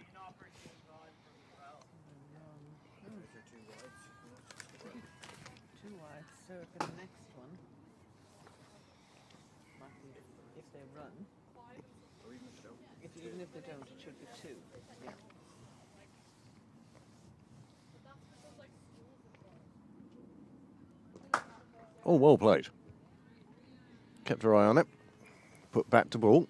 they run. Or even if they don't. Even if they don't, it should be 2. Yeah. Oh, well played. Kept her eye on it. Put back to ball.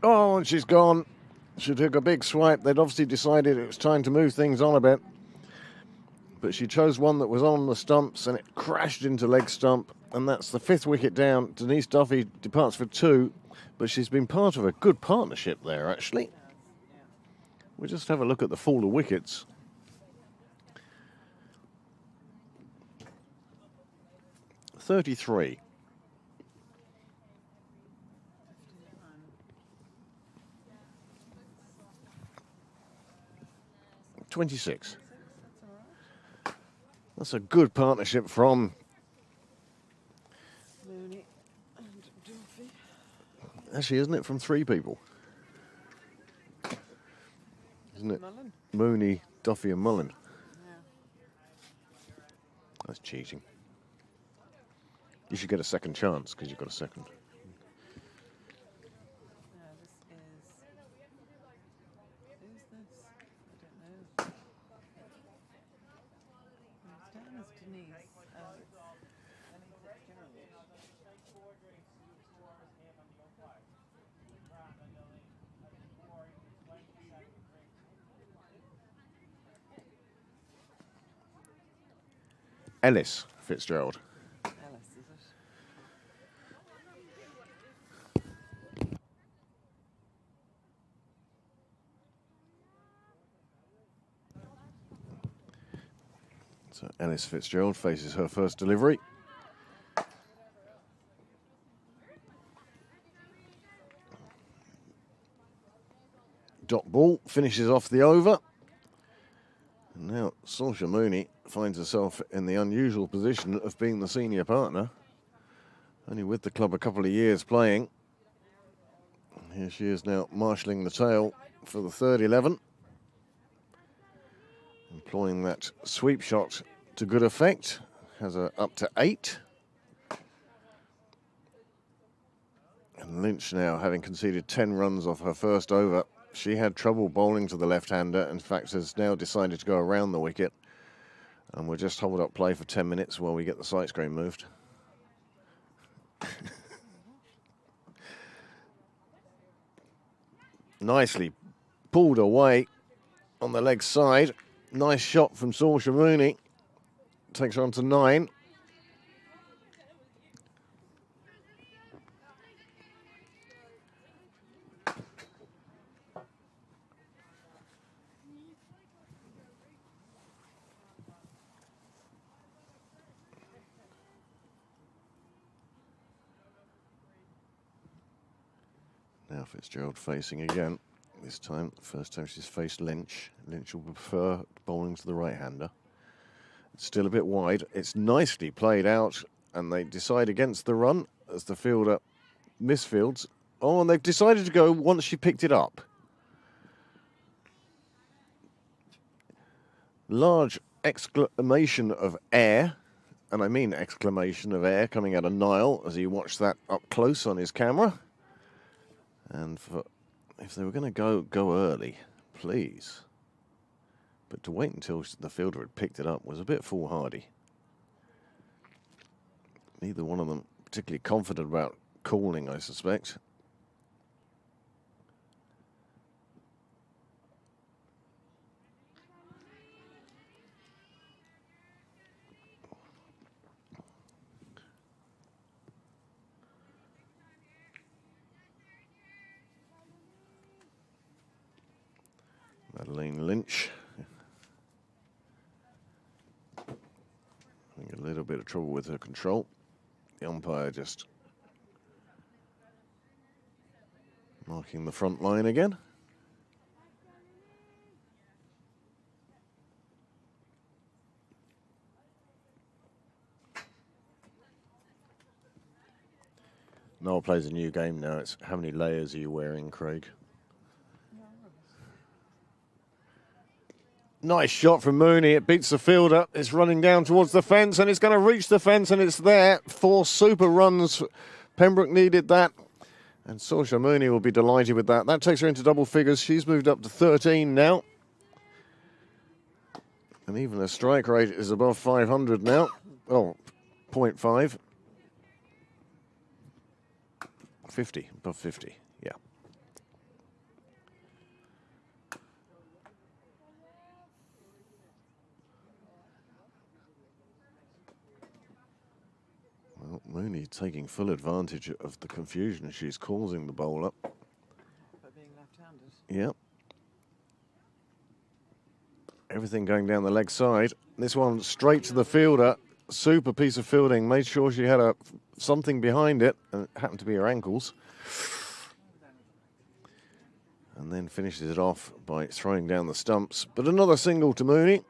Oh, and she's gone. She took a big swipe. They'd obviously decided it was time to move things on a bit. But she chose one that was on the stumps and it crashed into leg stump. And that's the 5th wicket down. Denise Duffy departs for 2. But she's been part of a good partnership there, actually. We'll just have a look at the fall of wickets. "33. 26. That's a good partnership from Mooney and Duffy. actually, isn't it from 3 people? Isn't it? Mullen. Mooney, Duffy, and Mullen. Yeah. That's cheating. You should get a second chance because you've got a second. This is. Who's this? I don't know. It's down as Denise. Oh, it's Ellie Fitzgerald. Ellis Fitzgerald. Ellis, is it? So Ellis Fitzgerald faces her first delivery. Dot ball finishes off the over. And now Saoirse Mooney finds herself in the unusual position of being the senior partner. Only with the club a couple of years playing. Here she is now marshalling the tail for the third 11. Employing that sweep shot to good effect. Has her up to 8. And Lynch now, having conceded 10 runs off her first over, she had trouble bowling to the left-hander. In fact, has now decided to go around the wicket. And we'll just hold up play for 10 minutes while we get the sight screen moved. Nicely pulled away on the leg side. Nice shot from Saoirse Mooney. Takes her on to 9. Now Fitzgerald facing again. This time, first time she's faced Lynch. Lynch will prefer bowling to the right-hander. It's still a bit wide. It's nicely played out, and they decide against the run as the fielder misfields. Oh, and they've decided to go once she picked it up. Large exclamation of air, and I mean exclamation of air, coming out of Niall as he watched that up close on his camera. And if they were going to go early, please. But to wait until the fielder had picked it up was a bit foolhardy. Neither one of them particularly confident about calling, I suspect. Madeleine Lynch. Having a little bit of trouble with her control. The umpire just marking the front line again. Noel plays a new game now. It's how many layers are you wearing, Craig? Nice shot from Mooney. It beats the fielder. It's running down towards the fence, and it's going to reach the fence, and it's there. 4 super runs. Pembroke needed that. And Saoirse Mooney will be delighted with that. That takes her into double figures. She's moved up to 13 now. And even the strike rate is above 500 now. Oh, 0.5. 50, above 50, yeah. Well, Mooney taking full advantage of the confusion she's causing the bowler. By being left-handed. Yep. Everything going down the leg side. This one straight to the fielder. Super piece of fielding. Made sure she had something behind it, and it happened to be her ankles. And then finishes it off by throwing down the stumps. But another single to Mooney.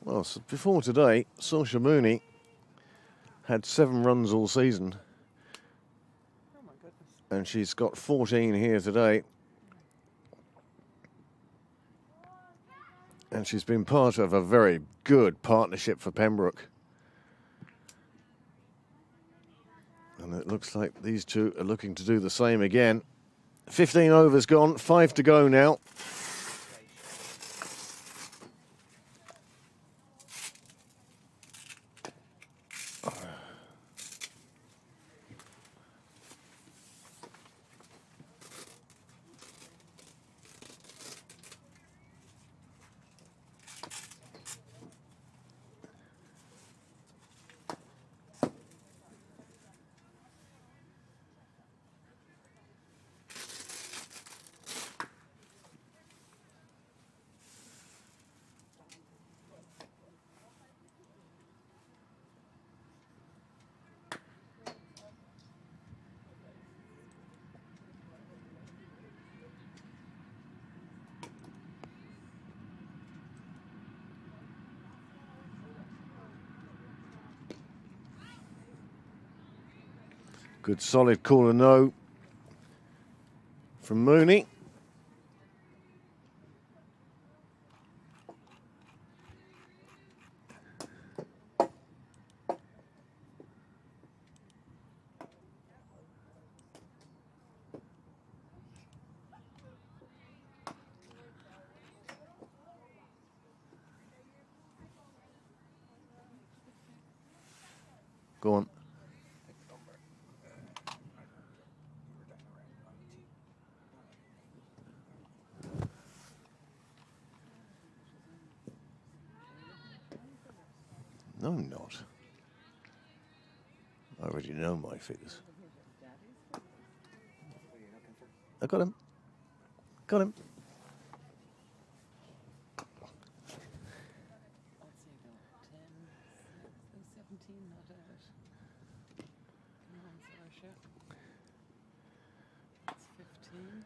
Well, so before today, Saoirse Mooney had 7 runs all season. Oh my goodness. And she's got 14 here today. And she's been part of a very good partnership for Pembroke. And it looks like these two are looking to do the same again. 15 overs gone, 5 to go now. Good solid corner no from Mooney. Go on. No, I'm not. I already know my figures. I got him. Got him. Let's see though. 10, 17, not out. Come on, Saoirse. It's 15.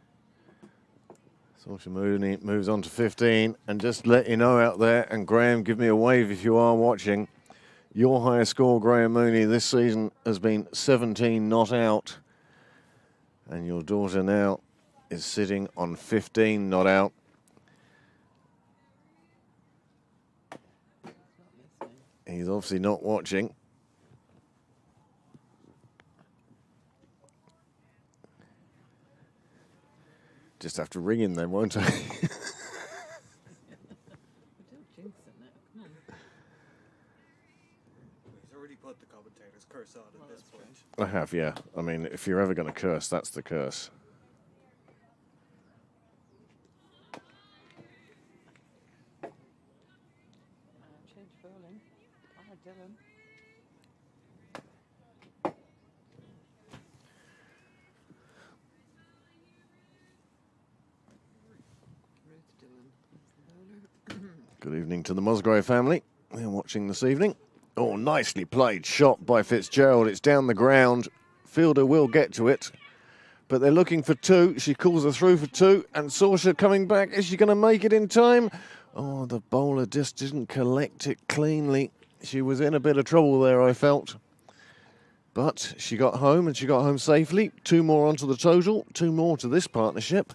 Saoirse Mooney moves on to 15, and just to let you know out there, and Graham, give me a wave if you are watching, your highest score, Graham Mooney, this season has been 17 not out, and your daughter now is sitting on 15 not out. He's obviously not watching. Just have to ring him then, won't I? We do, already put the commentator's curse on Well, at this that's point. I have, yeah. I mean, if you're ever going to curse, that's the curse. Change bowling. Dylan. Ruth Dillon. Good evening to the Musgrave family. They're watching this evening. Oh, nicely played. Shot by Fitzgerald. It's down the ground. Fielder will get to it. But they're looking for two. She calls her through for two. And Saoirse coming back. Is she going to make it in time? Oh, the bowler just didn't collect it cleanly. She was in a bit of trouble there, I felt. But she got home, and she got home safely. Two more onto the total. Two more to this partnership.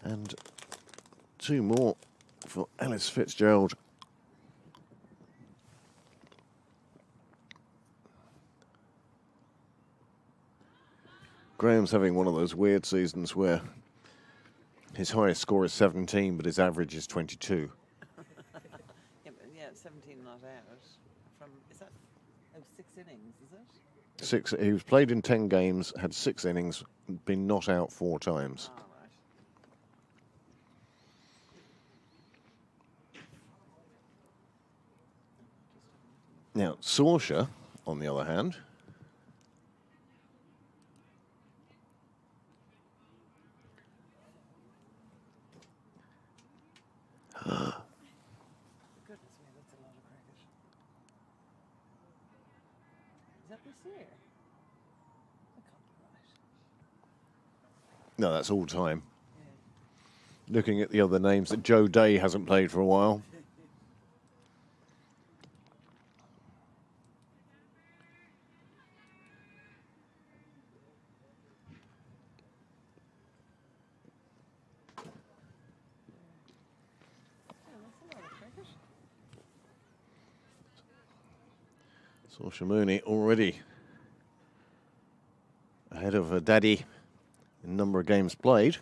And two more for Alice Fitzgerald. Graham's having one of those weird seasons where his highest score is 17, but his average is 22. Yeah, 17 not out. Is that 6 innings, is it? Six. He was played in 10 games, had 6 innings, been not out 4 times. All right. Now, Saoirse, on the other hand, Goodness me, that's a lot of cricket. Is that this year? That can't be right. no, that's all time. Looking at the other names, that Joe Day hasn't played for a while. Saoirse Mooney already ahead of her daddy in number of games played.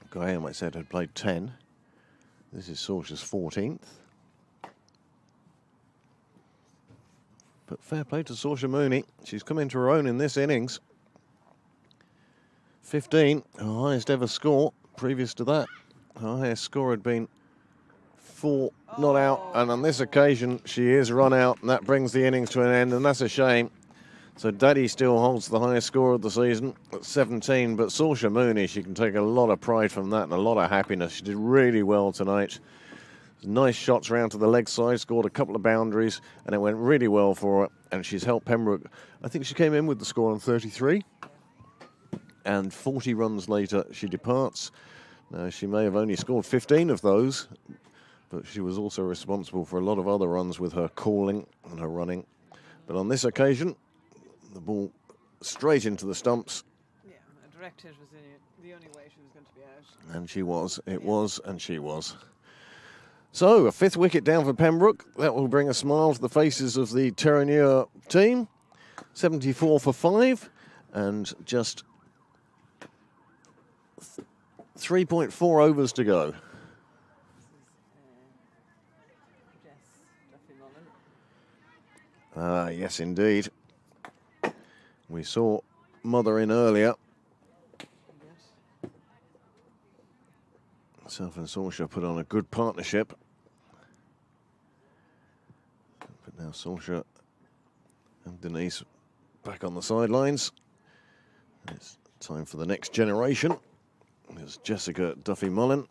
Graham, I said, had played 10. This is Saoirse's 14th. But fair play to Saoirse Mooney. She's come into her own in this innings. 15, her highest ever score. Previous to that, her highest score had been 4 not out, and on this occasion she is run out, and that brings the innings to an end, and that's a shame. So Daddy still holds the highest score of the season at 17, but Saoirse Mooney, she can take a lot of pride from that and a lot of happiness. She did really well tonight. Nice shots round to the leg side, scored a couple of boundaries, and it went really well for her, and she's helped Pembroke. I think she came in with the score on 33, and 40 runs later she departs. Now, she may have only scored 15 of those, but she was also responsible for a lot of other runs with her calling and her running. But on this occasion, the ball straight into the stumps. Yeah, a direct hit was the only way she was going to be out. And she was. It was, and she was. So, a 5th wicket down for Pembroke. That will bring a smile to the faces of the Terenure team. 74 for 5, and just 3.4 overs to go. Yes, indeed. We saw Mother in earlier. Self and Saoirse put on a good partnership. But now Saoirse and Denise back on the sidelines. It's time for the next generation. There's Jessica Duffy-Mullen.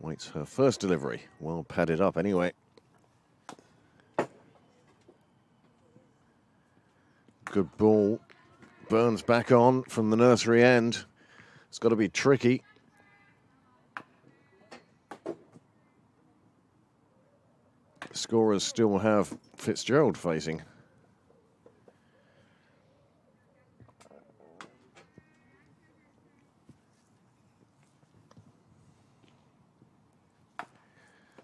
Waits her first delivery. Well padded up anyway. Good ball. Burns back on from the nursery end. It's got to be tricky. Scorers still have Fitzgerald facing.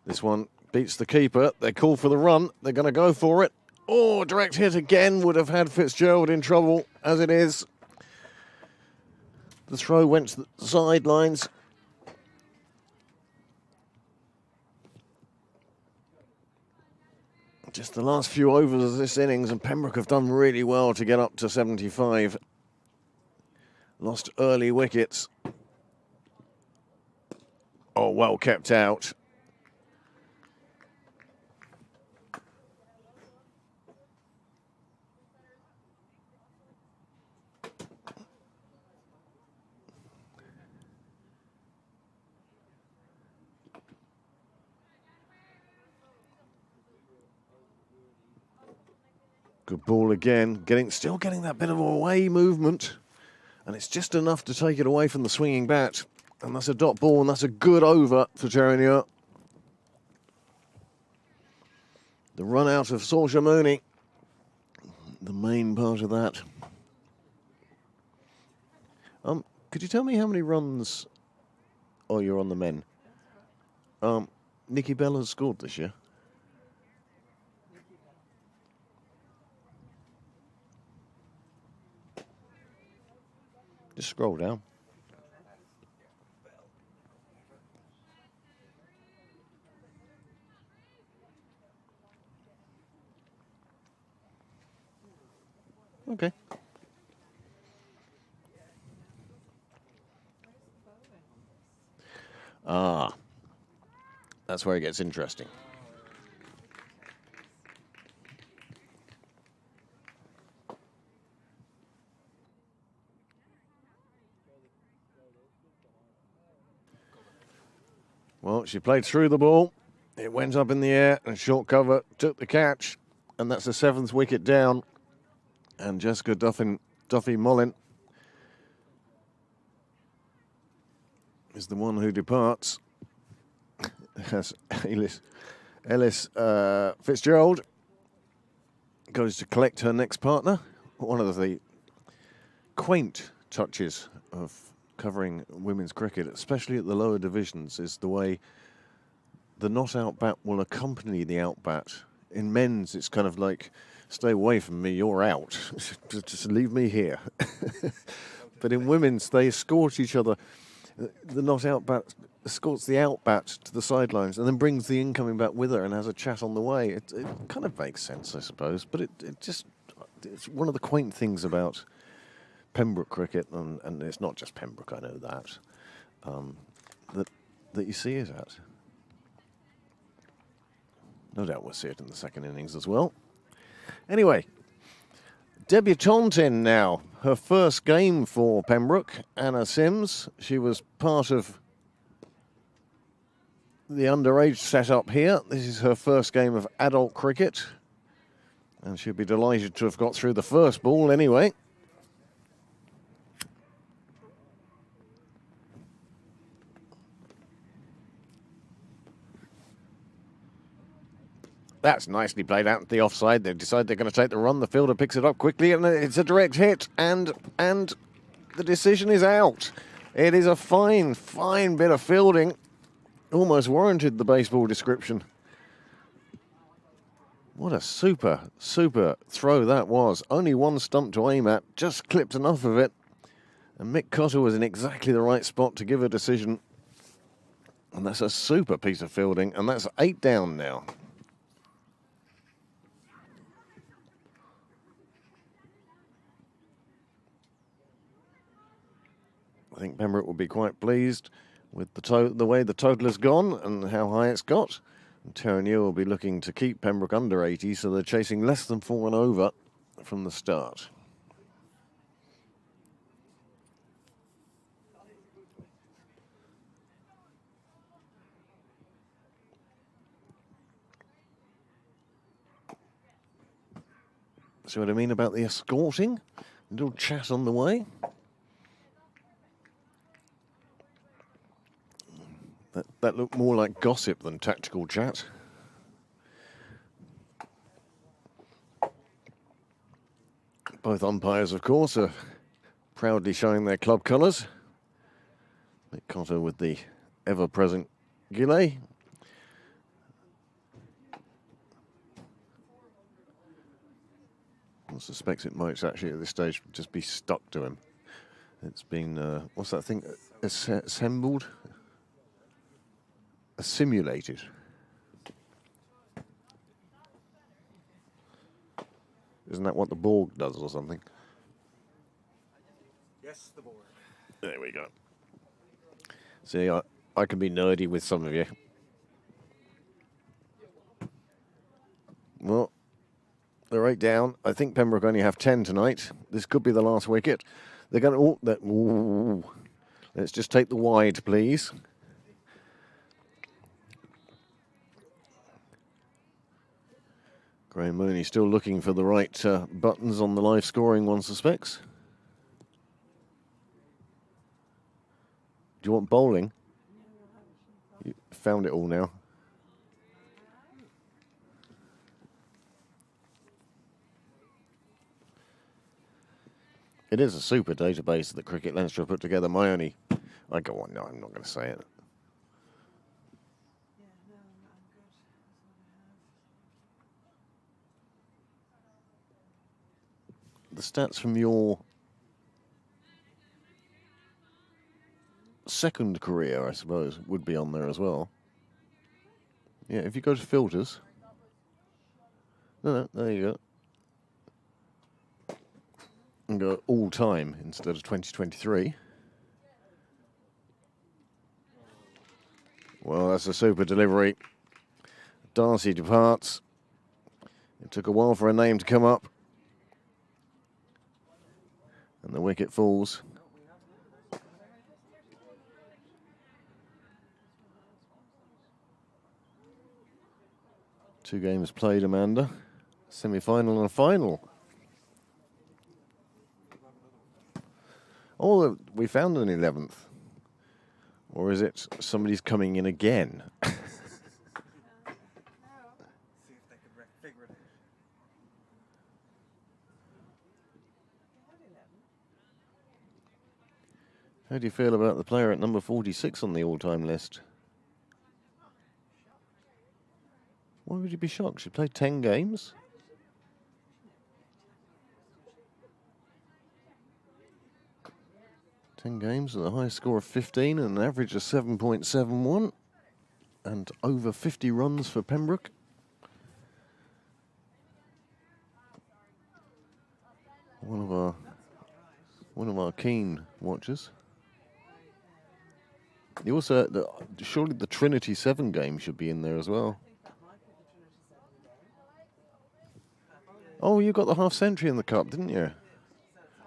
This one beats the keeper. They call for the run. They're going to go for it. Oh, direct hit again would have had Fitzgerald in trouble, as it is. The throw went to the sidelines. Just the last few overs of this innings, and Pembroke have done really well to get up to 75. Lost early wickets. Oh, well kept out. Good ball again. Still getting that bit of away movement. And it's just enough to take it away from the swinging bat. And that's a dot ball, and that's a good over for Terenure. The run out of Saoirse Mooney. The main part of that. Could you tell me how many runs... Oh, you're on the men. Nikki Bell has scored this year. Just scroll down. Okay. Ah, that's where it gets interesting. Well, she played through the ball. It went up in the air, and short cover took the catch, and that's the 7th wicket down. And Jessica Duffy-Mollin is the one who departs. As Ellis Fitzgerald goes to collect her next partner. One of the quaint touches of covering women's cricket, especially at the lower divisions, is the way the not out bat will accompany the out bat. In men's, it's kind of like, stay away from me, you're out. Just leave me here. But in women's, they escort each other. The not out bat escorts the out bat to the sidelines and then brings the incoming bat with her and has a chat on the way. It kind of makes sense, I suppose, but it's one of the quaint things about Pembroke cricket, and it's not just Pembroke, I know that, that you see it at. No doubt we'll see it in the second innings as well. Anyway, debutante in now. Her first game for Pembroke, Anna Sims. She was part of the underage setup here. This is her first game of adult cricket. And she'll be delighted to have got through the first ball anyway. That's nicely played out at the offside. They decide they're going to take the run. The fielder picks it up quickly, and it's a direct hit. And the decision is out. It is a fine bit of fielding. Almost warranted the baseball description. What a super throw that was. Only one stump to aim at. Just clipped enough of it. And Mick Cotter was in exactly the right spot to give a decision. And that's a super piece of fielding. And that's 8 down now. I think Pembroke will be quite pleased with the way the total has gone and how high it's got. And Terenure will be looking to keep Pembroke under 80, so they're chasing less than 4 and over from the start. See what I mean about the escorting? A little chat on the way. That looked more like gossip than tactical chat. Both umpires, of course, are proudly showing their club colours. Mick Cotter with the ever-present gilet. I suspect it might actually at this stage just be stuck to him. It's been, what's that thing, assembled? Assimilated. Isn't that what the Borg does or something? Yes, the board. There we go. See, I can be nerdy with some of you. Well, they're 8 down. I think Pembroke only have 10 tonight. This could be the last wicket. They're going to... Let's just take the wide, please. Graham Mooney still looking for the right buttons on the live scoring, one suspects. Do you want bowling? You found it all now. It is a super database that Cricket Leinster put together. I go on, no, I'm not going to say it. Yeah, no, I'm good. That's what I have. The stats from your second career, I suppose, would be on there as well. Yeah, if you go to filters. No, there you go. And go all time instead of 2023. Well, that's a super delivery. Darcy departs. It took a while for a name to come up. And the wicket falls. Two games played, Amanda. Semi-final and a final. Oh, we found an 11th. Or is it somebody's coming in again? See if they could figure it out. How do you feel about the player at number 46 on the all-time list? Why would you be shocked? She played 10 games. Games with a high score of 15 and an average of 7.71 and over 50 runs for Pembroke. One of our keen watchers. You also surely the Trinity 7 game should be in there as well. Oh, you got the half century in the cup, didn't you?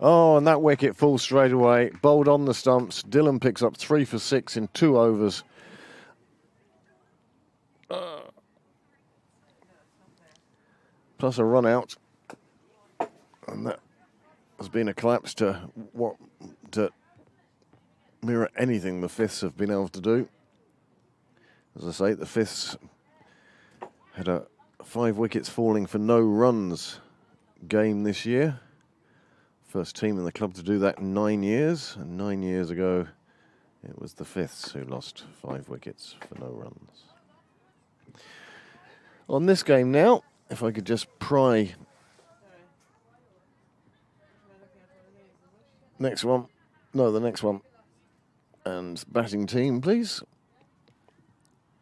Oh, and that wicket falls straight away. Bowled on the stumps. Dillon picks up 3 for 6 in 2 overs. Plus a run out. And that has been a collapse to mirror anything the Fifths have been able to do. As I say, the Fifths had 5 wickets falling for no runs game this year. First team in the club to do that in 9 years, and 9 years ago it was the Fifths who lost 5 wickets for no runs. On this game now, if I could just pry. Next one. No, the next one. And batting team, please.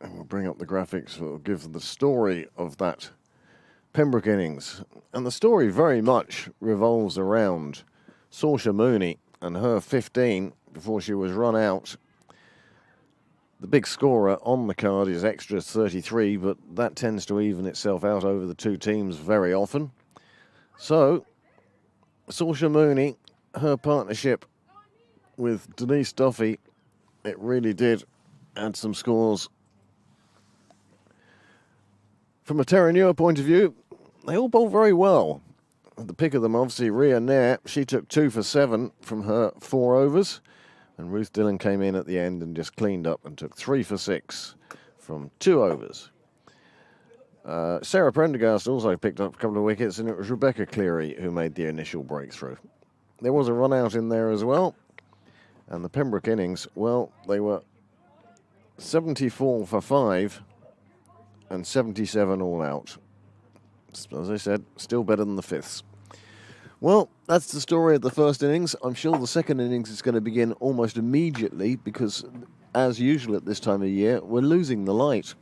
And we'll bring up the graphics that will give the story of that Pembroke innings. And the story very much revolves around Saoirse Mooney and her 15 before she was run out. The big scorer on the card is extra 33, but that tends to even itself out over the two teams very often. So, Saoirse Mooney, her partnership with Denise Duffy, it really did add some scores. From a Terenure point of view, they all bowled very well. The pick of them, obviously, Ria Nair. She took 2 for 7 from her 4 overs. And Ruth Dillon came in at the end and just cleaned up and took 3 for 6 from 2 overs. Sarah Prendergast also picked up a couple of wickets, and it was Rebecca Cleary who made the initial breakthrough. There was a run out in there as well. And the Pembroke innings, well, they were 74 for 5 and 77 all out. As I said, still better than the Fifths. Well, that's the story of the first innings. I'm sure the second innings is going to begin almost immediately because, as usual at this time of year, we're losing the light.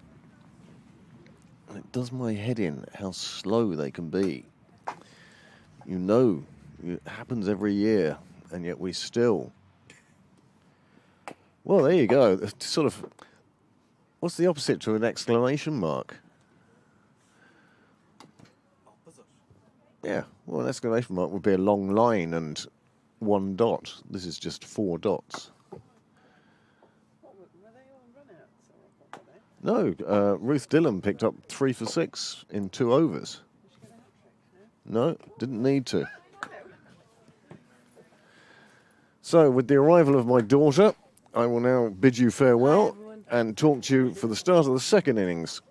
And it does my head in how slow they can be. You know, it happens every year, and yet we still. Well, there you go. It's sort of. What's the opposite to an exclamation mark? Opposite. Yeah, well, an exclamation mark would be a long line and one dot. This is just 4 dots. Were they all run outs or what were they? No, Ruth Dillon picked up 3 for 6 in 2 overs. Did she get a hat trick? No? No, didn't need to. So, with the arrival of my daughter, I will now bid you farewell and talk to you for the start of the second innings.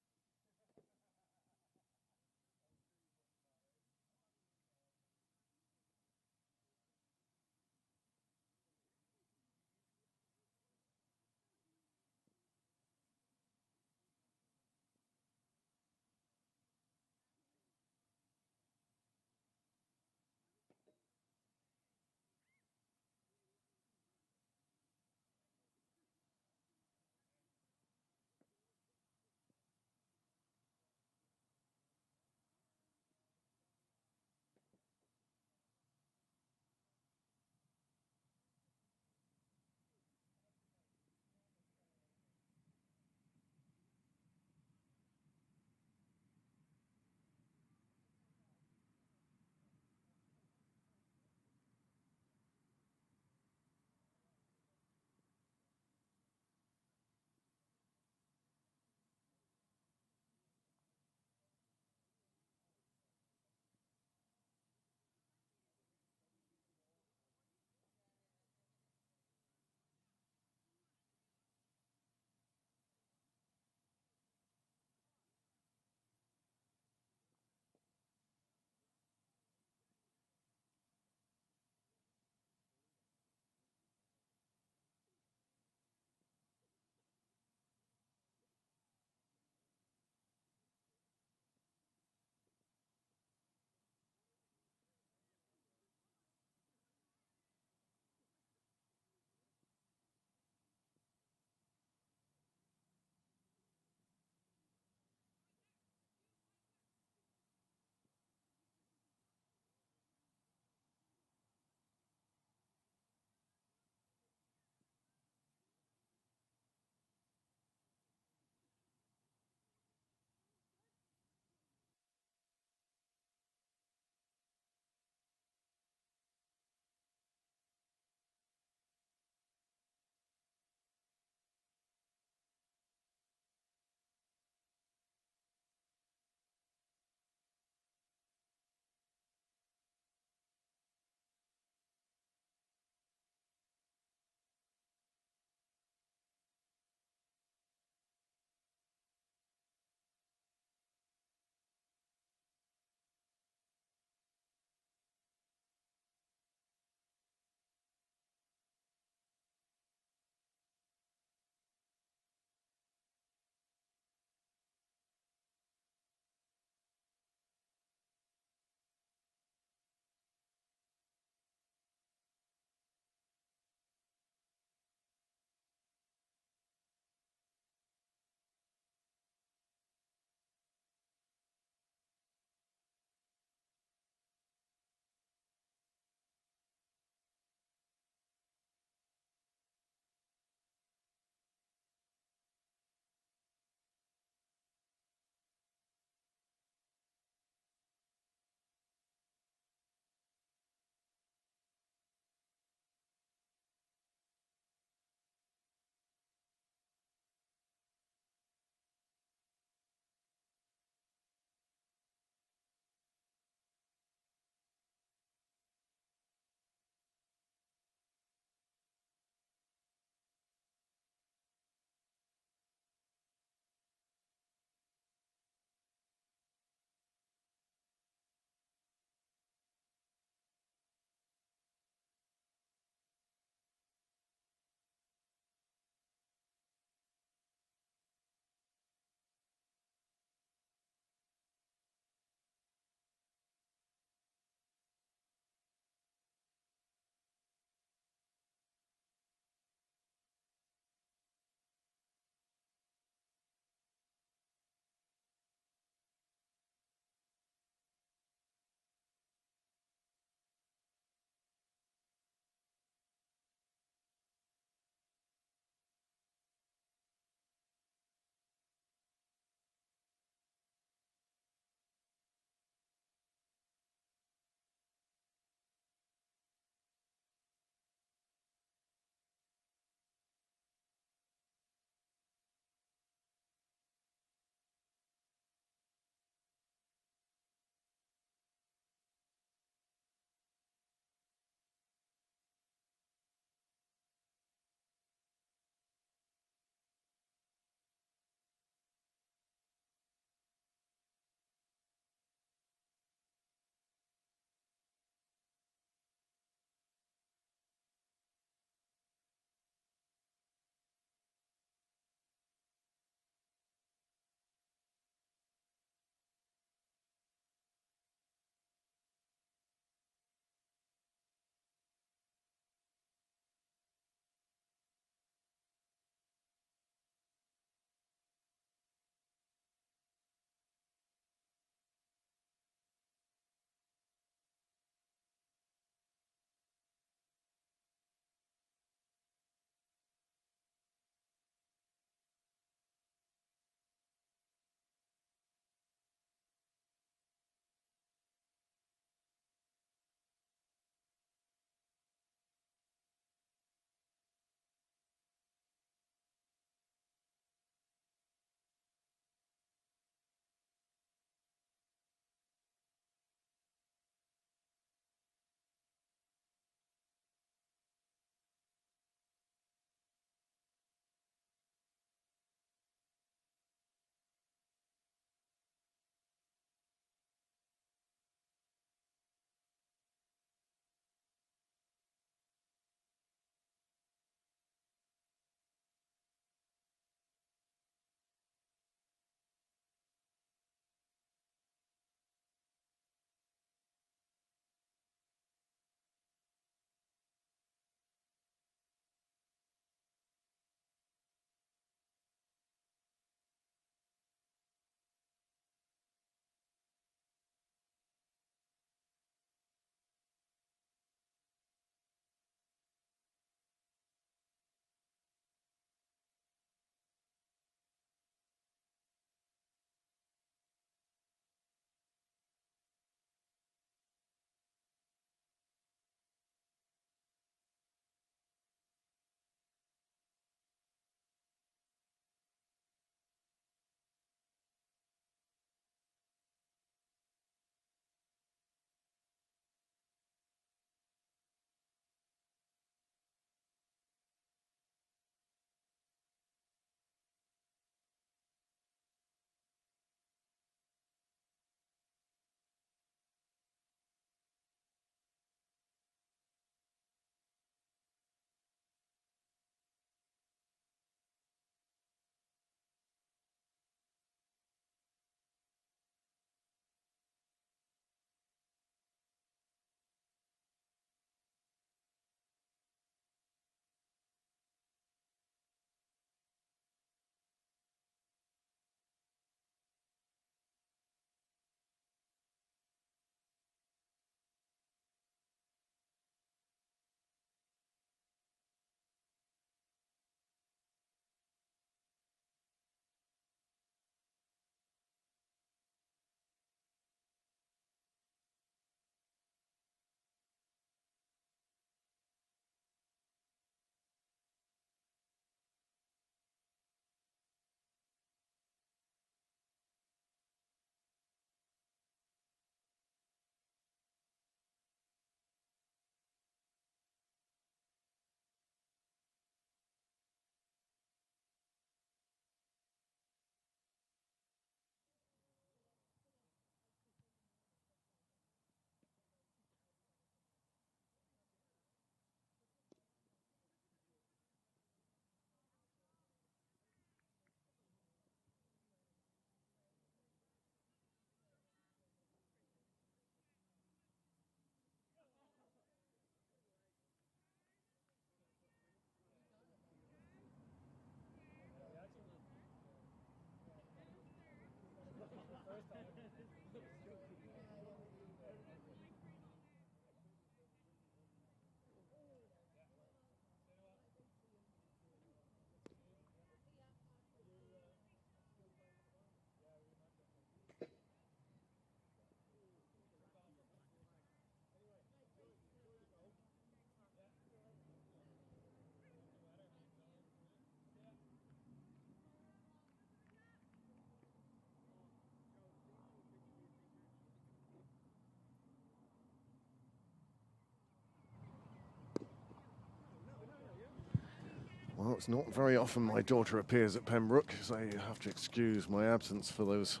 Well, it's not very often my daughter appears at Pembroke, so you have to excuse my absence for those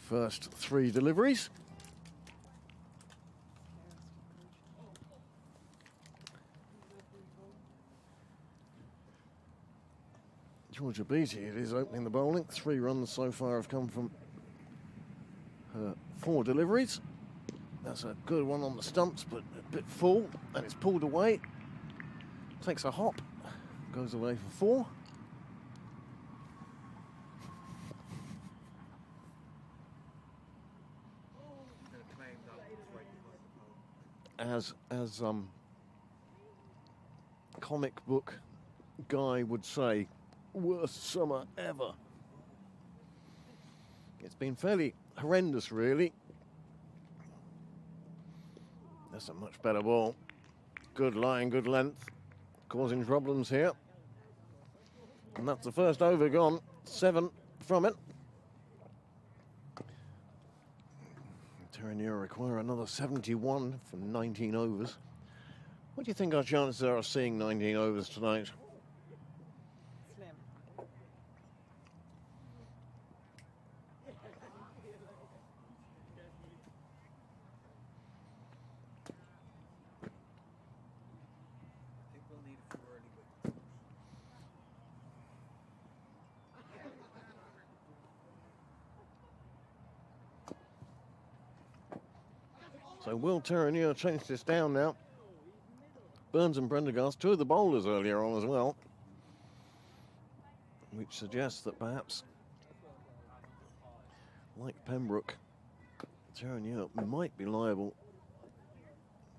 first 3 deliveries. Georgia Beattie, it is opening the bowling. 3 runs so far have come from her 4 deliveries. That's a good one on the stumps, but a bit full, and it's pulled away. Takes a hop, goes away for 4. He's going to claim that was right behind the pole. As comic book guy would say, worst summer ever. It's been fairly horrendous, really. That's a much better ball. Good line, good length, causing problems here. And that's the first over gone. 7 from it. Terenure require another 71 from 19 overs. What do you think our chances are of seeing 19 overs tonight? Slim. I think we'll need a few early wickets. So will Terenure chase this down now? Burns and Prendergast, 2 of the bowlers earlier on as well, which suggests that perhaps, like Pembroke, Terenure might be liable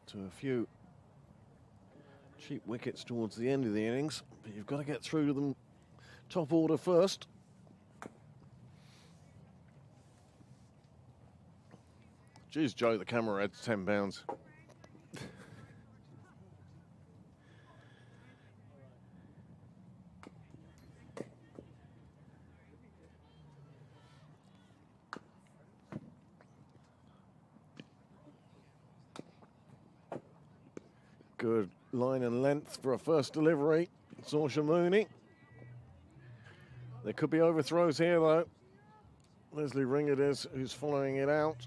to a few cheap wickets towards the end of the innings, but you've got to get through to them top order first. Geez, Joe, the camera adds £10. Good line and length for a first delivery. Saoirse Mooney. There could be overthrows here, though. Leslie Ring it is who's following it out.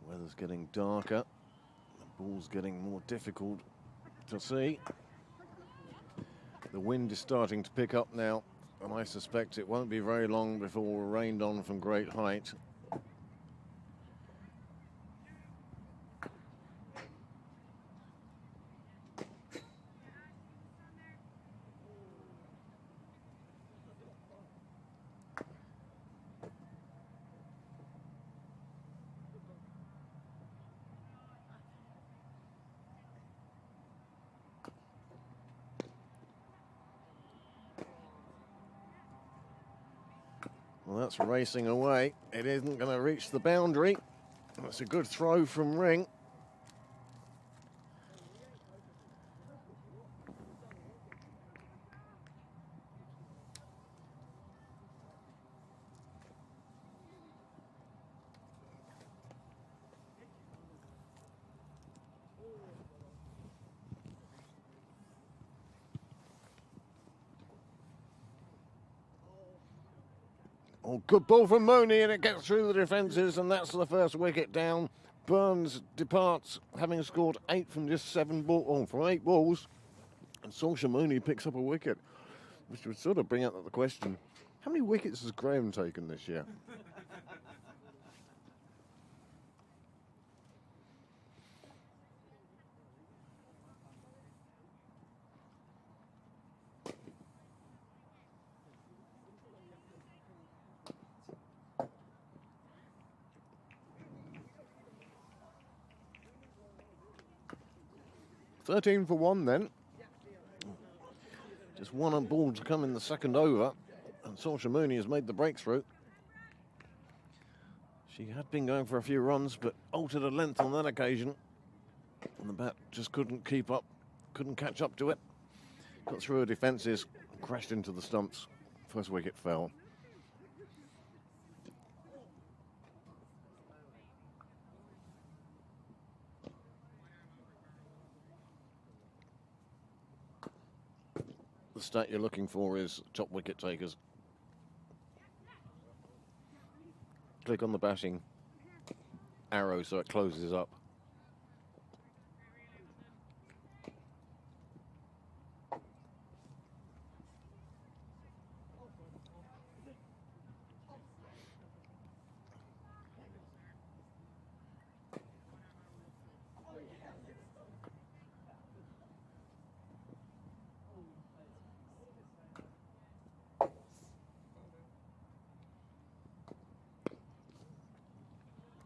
And weather's getting darker. The ball's getting more difficult to see. The wind is starting to pick up now, and I suspect it won't be very long before we're rained on from great height. Well, that's racing away. It isn't going to reach the boundary. That's a good throw from Ring. Oh, good ball from Mooney, and it gets through the defences, and that's the first wicket down. Burns departs, having scored 8 from just 7 from 8 balls, and Saoirse Mooney picks up a wicket, which would sort of bring out the question: how many wickets has Graham taken this year? 13 for 1 then. Just one on ball to come in the second over. And Saoirse Mooney has made the breakthrough. She had been going for a few runs, but altered her length on that occasion. And the bat just couldn't keep up, couldn't catch up to it. Got through her defences, crashed into the stumps. First wicket fell. The stat you're looking for is top wicket takers. Click on the batting arrow so it closes up.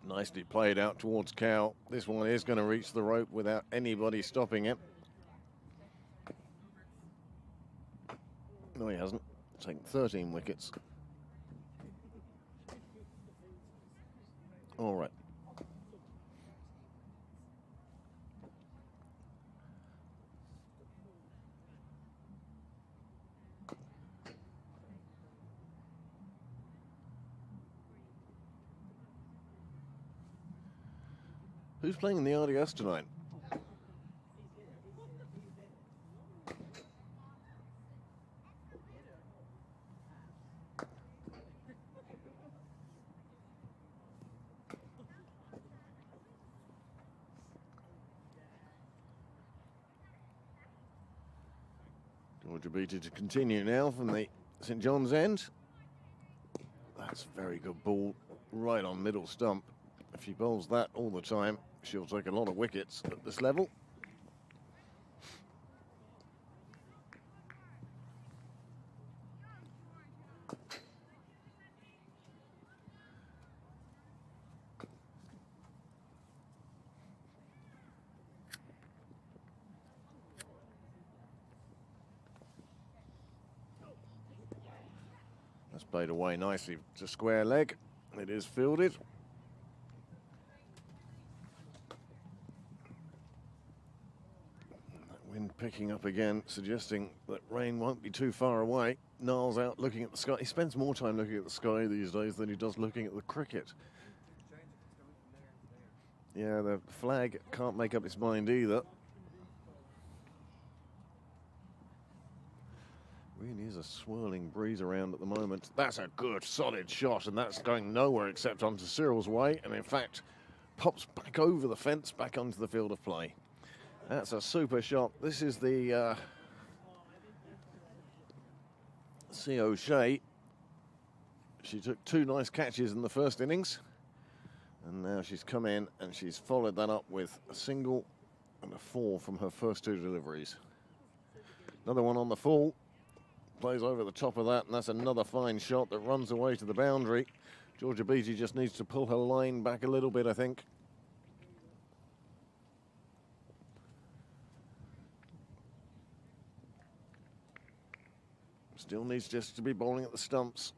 Nicely played out towards Cow. This one is going to reach the rope without anybody stopping it. No, he hasn't. Taken 13 wickets. All right. Who's playing in the RDS tonight? Georgia Beattie to continue now from the St John's end. That's a very good ball, right on middle stump. If she bowls that all the time, she'll take a lot of wickets at this level. That's played away nicely to square leg. It is fielded. Wind picking up again, suggesting that rain won't be too far away. Niall's out looking at the sky. He spends more time looking at the sky these days than he does looking at the cricket. Yeah, the flag can't make up its mind either. Really is a swirling breeze around at the moment. That's a good, solid shot, and that's going nowhere except onto Cyril's way, and in fact, pops back over the fence, back onto the field of play. That's a super shot. This is the C. O'Shea. She took 2 nice catches in the first innings, and now she's come in and she's followed that up with a single and a 4 from her first 2 deliveries. Another one on the full, plays over the top of that, and that's another fine shot that runs away to the boundary. Georgia Beattie just needs to pull her line back a little bit, I think. Still needs just to be bowling at the stumps.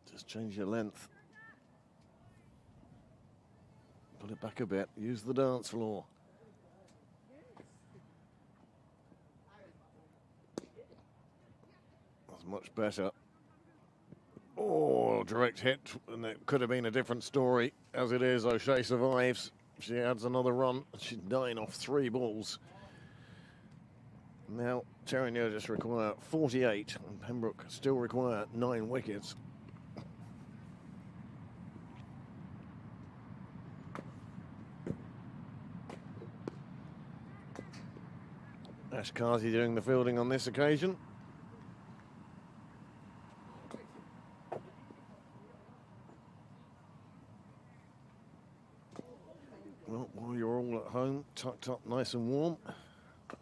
Just change your length. Pull it back a bit. Use the dance floor. That's much better. Oh, direct hit, and it could have been a different story. As it is, O'Shea survives. She adds another run. She's 9 off 3 balls. Now, Terenure just require 48, and Pembroke still require 9 wickets. Ash Carty doing the fielding on this occasion. Well, while you're all at home, tucked up nice and warm,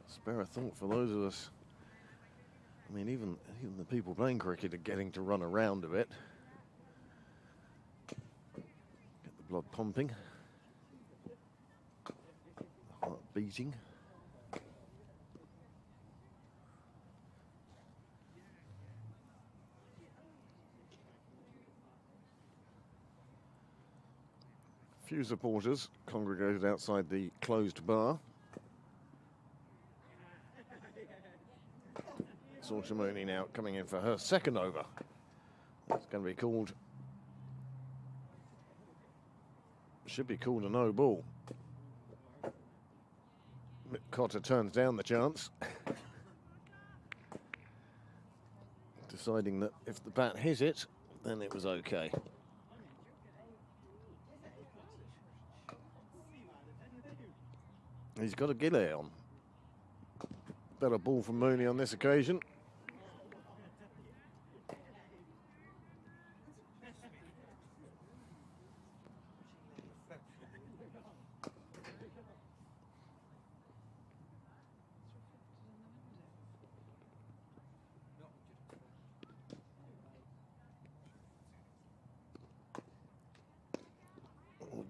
spare a thought for those of us. I mean, even the people playing cricket are getting to run around a bit. Get the blood pumping. beating. Few supporters congregated outside the closed bar. Sortimoni now coming in for her second over. It's going to be called, should be called a no ball. Cotter turns down the chance, deciding that if the bat hit it, then it was okay. He's got a gilet on. Better ball from Mooney on this occasion.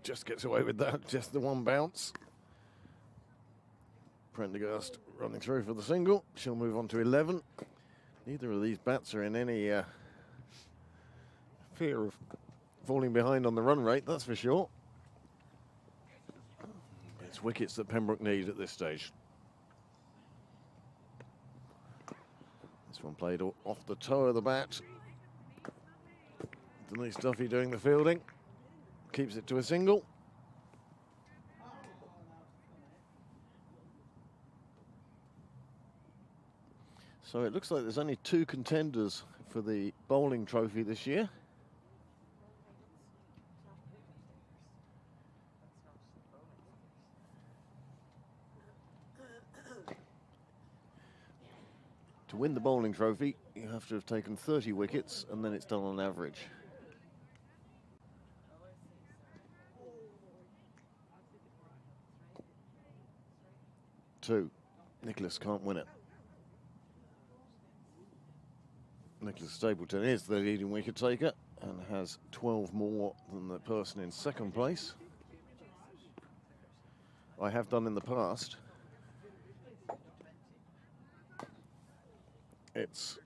Just gets away with that, just the one bounce. Prendergast running through for the single. She'll move on to 11. Neither of these bats are in any fear of falling behind on the run rate, that's for sure. It's wickets that Pembroke need at this stage. This one played off the toe of the bat. Denise Duffy doing the fielding. Keeps it to a single. So it looks like there's only 2 contenders for the bowling trophy this year. To win the bowling trophy, you have to have taken 30 wickets, and then it's done on average. Two. Nicholas can't win it. Nicholas Stapleton is the leading wicket taker and has 12 more than the person in second place. I have done in the past. It's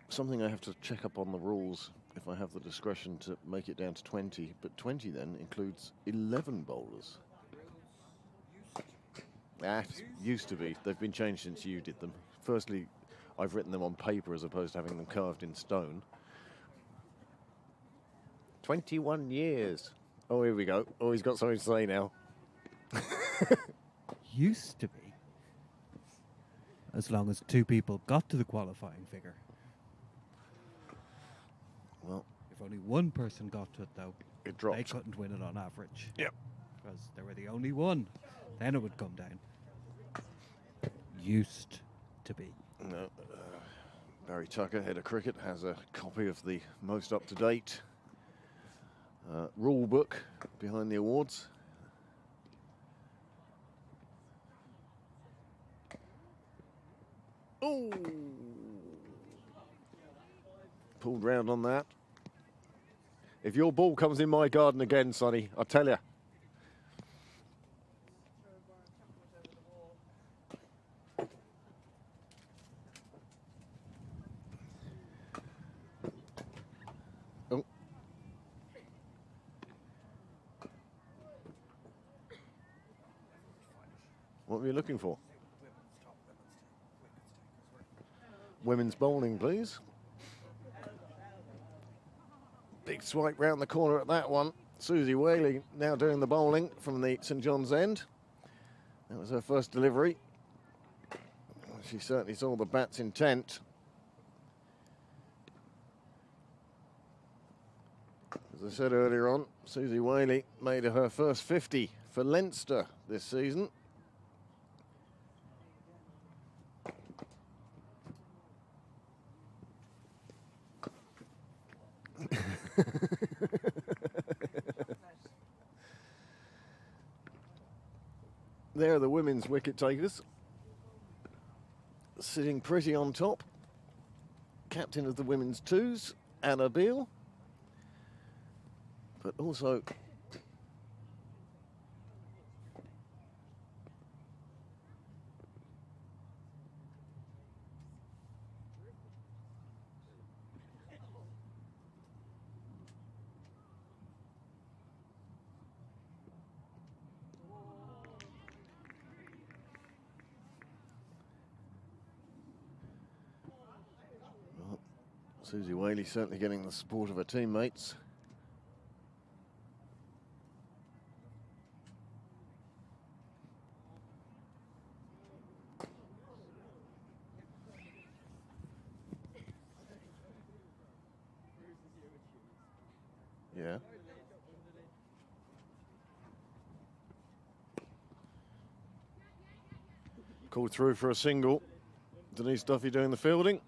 something I have to check up on the rules if I have the discretion to make it down to 20, but 20 then includes 11 bowlers. Used to be. They've been changed since you did them. Firstly, I've written them on paper as opposed to having them carved in stone. 21 years. Oh, here we go. Oh, he's got something to say now. Used to be. As long as 2 people got to the qualifying figure. Well, if only 1 person got to it, though, it dropped. They couldn't win it on average. Yep. Because they were the only one. Then it would come down. Used to be. No, Barry Tucker, head of cricket, has a copy of the most up-to-date rule book behind the awards. Oh! Pulled round on that. If your ball comes in my garden again, Sonny, I tell you. Oh. What were you looking for? Women's bowling, please. Big swipe round the corner at that one. Susie Whaley now doing the bowling from the St John's end. That was her first delivery. She certainly saw the bat's intent. As I said earlier on, Susie Whaley made her first 50 for Leinster this season. There are the women's wicket takers, sitting pretty on top. Captain of the women's twos, Anna Beale, but also Susie Whaley certainly getting the support of her teammates. Yeah. Called through for a single. Denise Duffy doing the fielding.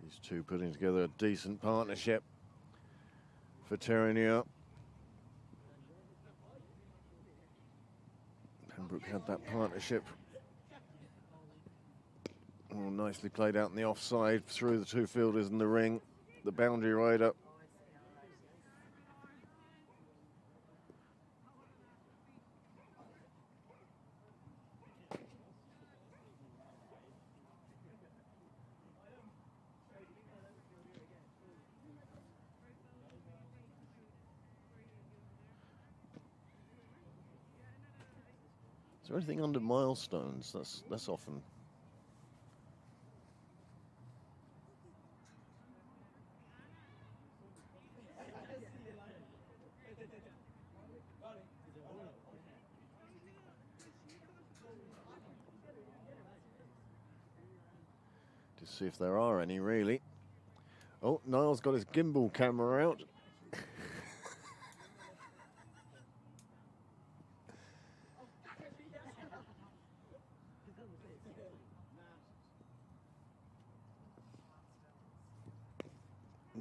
These two putting together a decent partnership for Terenure. Pembroke had that partnership. Oh, nicely played out in the offside through the two fielders in the ring. The boundary rider. Is there anything under milestones? That's often. To see if there are any, really. Oh, Niall's got his gimbal camera out.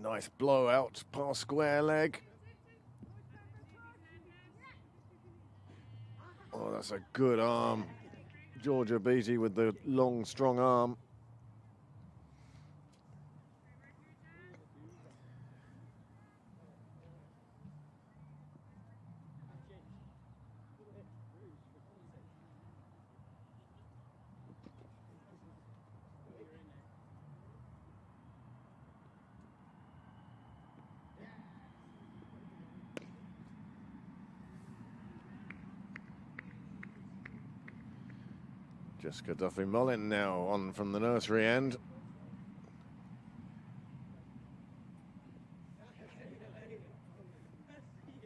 Nice blowout past square leg. Oh, that's a good arm. Georgia Beattie with the long, strong arm. Jessica Duffy-Mullin now on from the nursery end.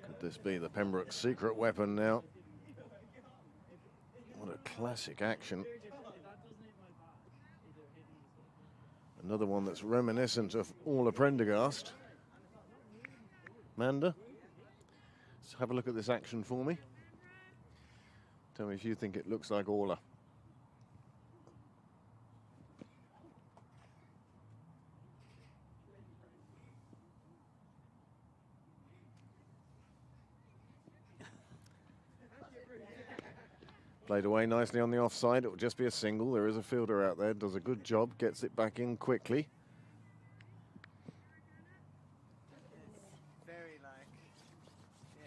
Could this be the Pembroke secret weapon now? What a classic action. Another one that's reminiscent of Orla Prendergast. Manda, let's have a look at this action for me. Tell me if you think it looks like Orla. Played away nicely on the offside. It will just be a single. There is a fielder out there, does a good job, gets it back in quickly. Very like, yeah.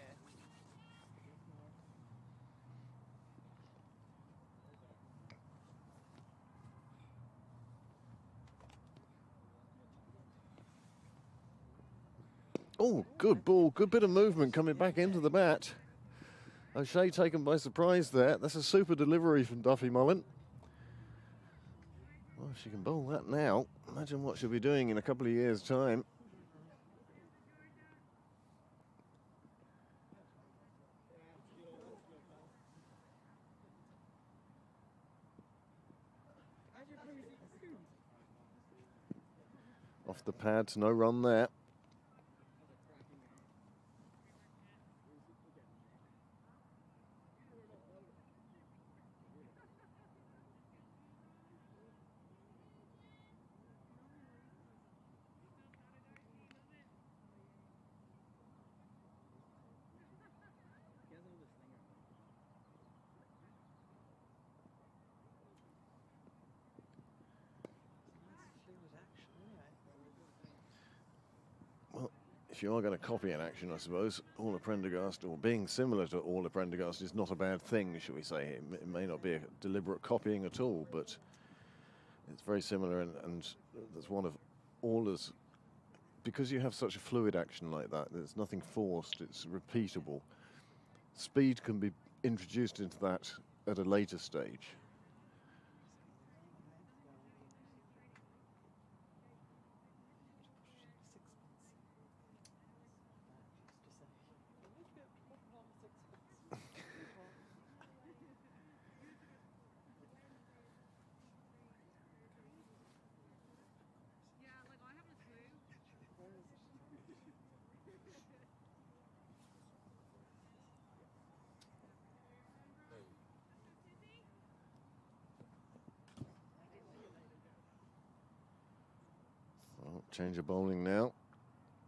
Oh, good ball, good bit of movement coming back into the bat. O'Shea taken by surprise there. That's a super delivery from Duffy-Mullin. Well, if she can bowl that now, imagine what she'll be doing in a couple of years' time. Off the pads, no run there. if you are going to copy an action, I suppose, All Prendergast, or being similar to All Prendergast, is not a bad thing, shall we say. It may not be a deliberate copying at all, but it's very similar, and that's one of Orla's, because you have such a fluid action like that, there's nothing forced, it's repeatable. Speed can be introduced into that at a later stage. Oh, change of bowling now.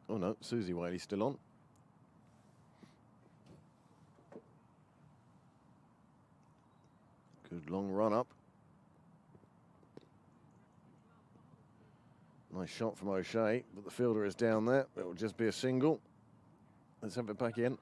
Oh no, Susie Whaley's still on. Good long run up. Nice shot from O'Shea, but the fielder is down there. It will just be a single. Let's have it back in.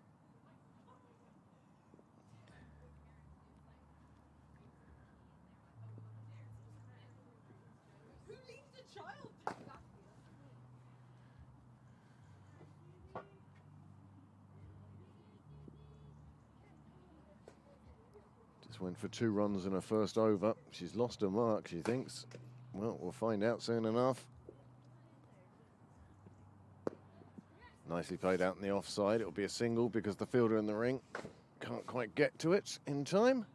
Just went for 2 runs in her first over. She's lost her mark, she thinks. Well, we'll find out soon enough. Nicely played out in the offside. It'll be a single because the fielder in the ring can't quite get to it in time.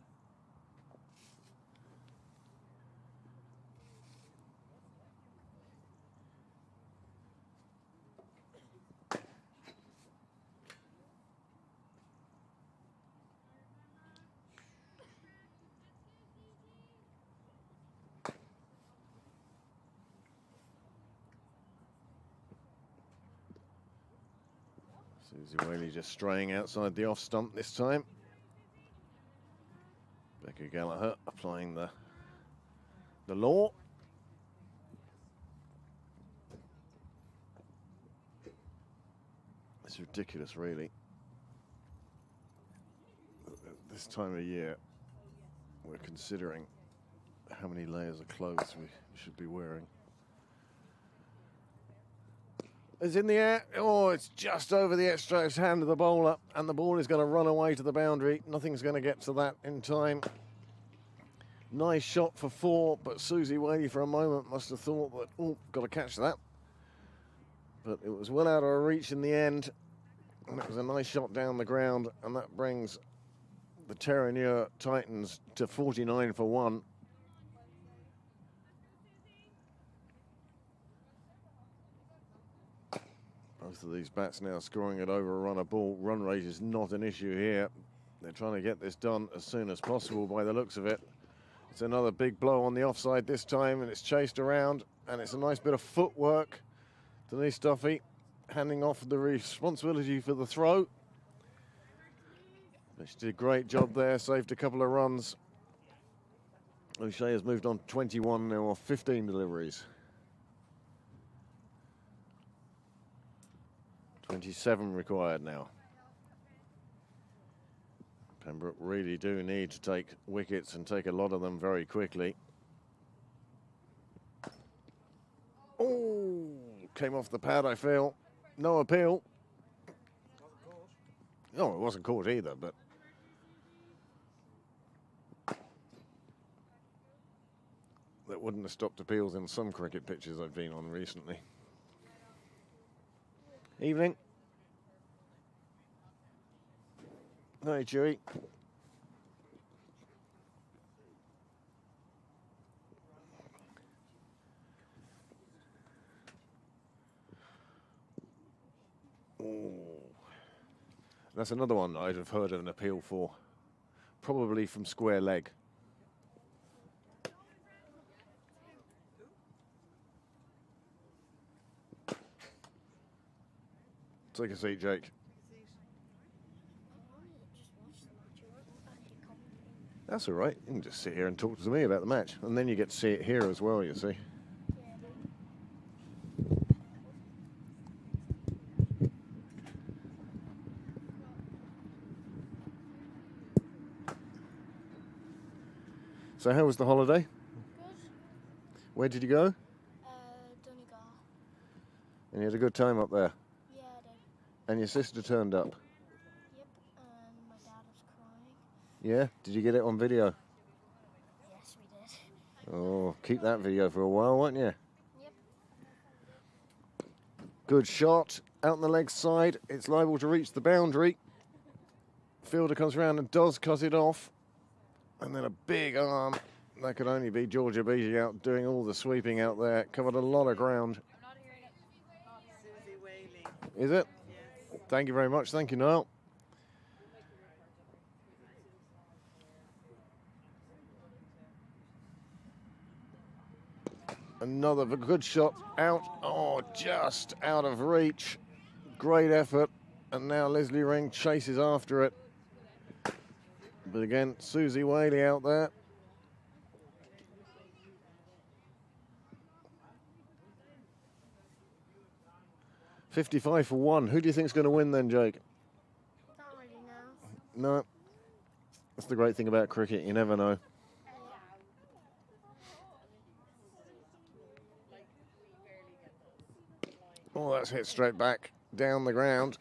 Susie Whaley just straying outside the off stump this time. Becca Gallagher applying the law. It's ridiculous, really. This time of year, we're considering how many layers of clothes we should be wearing. It's in the air. Oh, it's just over the outstretched hand of the bowler, and the ball is going to run away to the boundary. Nothing's going to get to that in time. Nice shot for 4, but Susie Whaley for a moment must have thought that, oh, got to catch that. But it was well out of her reach in the end, and it was a nice shot down the ground, and that brings the Terenure Titans to 49 for 1. Both of these bats now scoring at over a run a ball. Run rate is not an issue here. They're trying to get this done as soon as possible by the looks of it. It's another big blow on the offside this time, and it's chased around, and it's a nice bit of footwork. Denise Duffy handing off the responsibility for the throw. But she did a great job there, saved a couple of runs. O'Shea has moved on 21 now off 15 deliveries. 27 required now. Pembroke really do need to take wickets and take a lot of them very quickly. Oh, came off the pad, I feel. No appeal. No, it wasn't caught either, but that wouldn't have stopped appeals in some cricket pitches I've been on recently. Evening. Hi, Chewy. Oh, that's another one I'd have heard of an appeal for. Probably from square leg. Take a seat, Jake. That's all right. You can just sit here and talk to me about the match. And then you get to see it here as well, you see. So how was the holiday? Good. Where did you go? Donegal. And you had a good time up there? Yeah, I did. And your sister turned up? Yep. And my dad was crying. Yeah? Did you get it on video? Yes, we did. Oh, keep that video for a while, won't you? Yep. Good shot. Out on the leg side. It's liable to reach the boundary. Fielder comes around and does cut it off. And then a big arm. That could only be Georgia Beattie out doing all the sweeping out there. Covered a lot of ground. Susie Whaley. Is it? Yes. Thank you very much. Thank you, Noel. Another good shot out. Oh, just out of reach. Great effort. And now Leslie Ring chases after it. But again, Susie Whaley out there. $55 for one. Who do you think's going to win then, Jake? Don't really know. No. That's the great thing about cricket. You never know. Oh, that's hit straight back down the ground.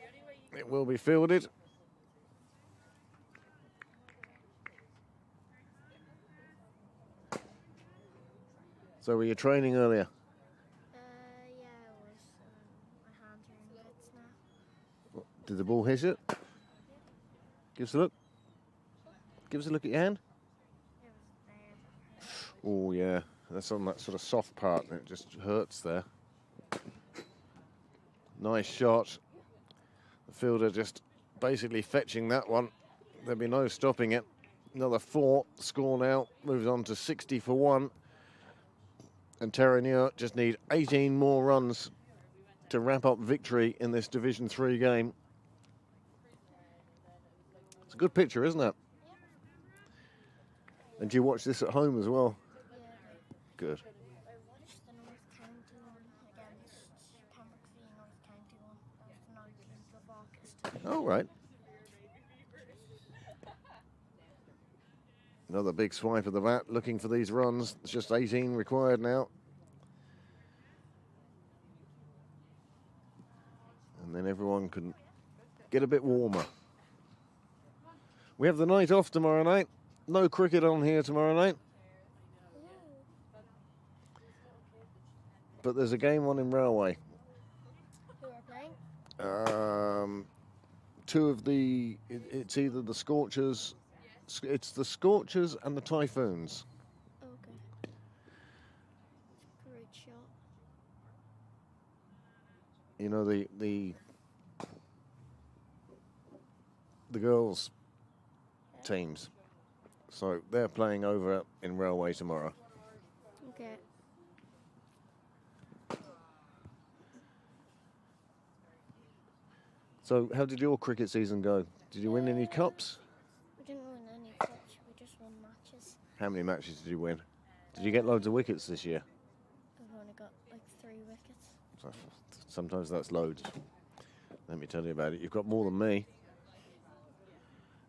It will be fielded. So were you training earlier? Yeah, it was. My hands are in bits now. Did the ball hit it? Give us a look. Give us a look at your hand. It was there. Oh, yeah. That's on that sort of soft part, and it just hurts there. Nice shot. The fielder just basically fetching that one. There'll be no stopping it. Another 4. Score now moves on to 60 for 1. And Terenure just need 18 more runs to wrap up victory in this Division 3 game. It's a good picture, isn't it? Yep. And do you watch this at home as well? Yeah. Good. I watched the North County one against Pembroke v North County one. That was the 19th of August. All right. Another big swipe of the bat, looking for these runs. It's just 18 required now. And then everyone can get a bit warmer. We have the night off tomorrow night. No cricket on here tomorrow night. But there's a game on in Railway. Who are playing? Two of the, it's either the Scorchers, it's the Scorchers and the Typhoons. Okay. Great shot. You know, the girls' teams. So they're playing over in Railway tomorrow. Okay. So how did your cricket season go? Did you win any cups? We didn't win any cups, we just won matches. How many matches did you win? Did you get loads of wickets this year? We've only got like 3 wickets. So sometimes that's loads. Let me tell you about it. You've got more than me.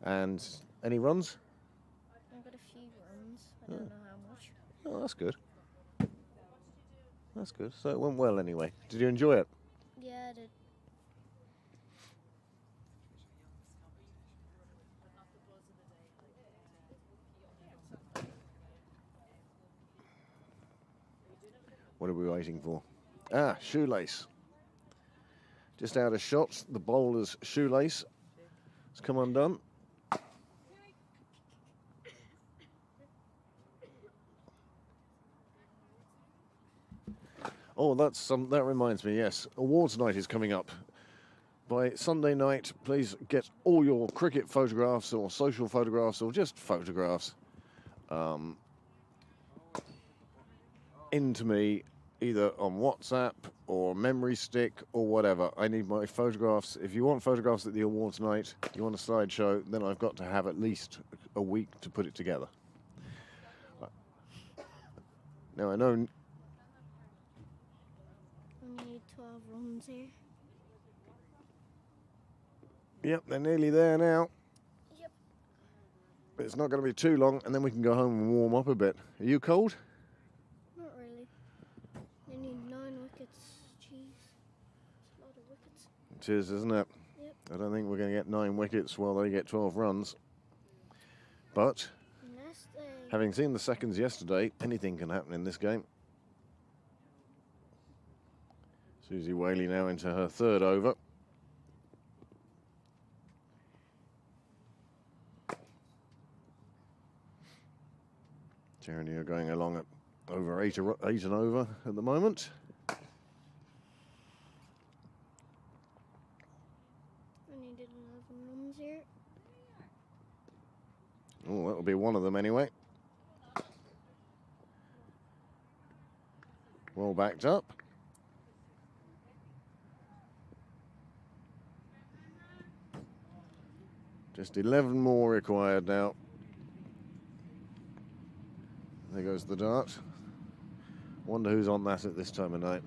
And any runs? I've got a few runs. I don't know how much. Oh, that's good. That's good. So it went well anyway. Did you enjoy it? Yeah, I did. What are we waiting for? Ah, shoelace. Just out of shots, the bowler's shoelace has come undone. Oh, that reminds me, yes. Awards night is coming up. By Sunday night, please get all your cricket photographs or social photographs or just photographs into me, either on WhatsApp or memory stick or whatever. I need my photographs. If you want photographs at the awards night, you want a slideshow, then I've got to have at least a week to put it together. Now, I know... We need 12 runs here. Yep, they're nearly there now. Yep. It's not going to be too long, and then we can go home and warm up a bit. Are you cold? Not really. They need 9 wickets. Jeez. It's a lot of wickets. It is, isn't it? Yep. I don't think we're going to get 9 wickets while they get 12 runs. But, Unless they... having seen the seconds yesterday, anything can happen in this game. Susie Whaley now into her 3rd over. Terenure going along at over 8 and over at the moment. I needed 11 runs here. Oh, that'll be one of them anyway. Well backed up. Just 11 more required now. There goes the dart. Wonder who's on that at this time of night.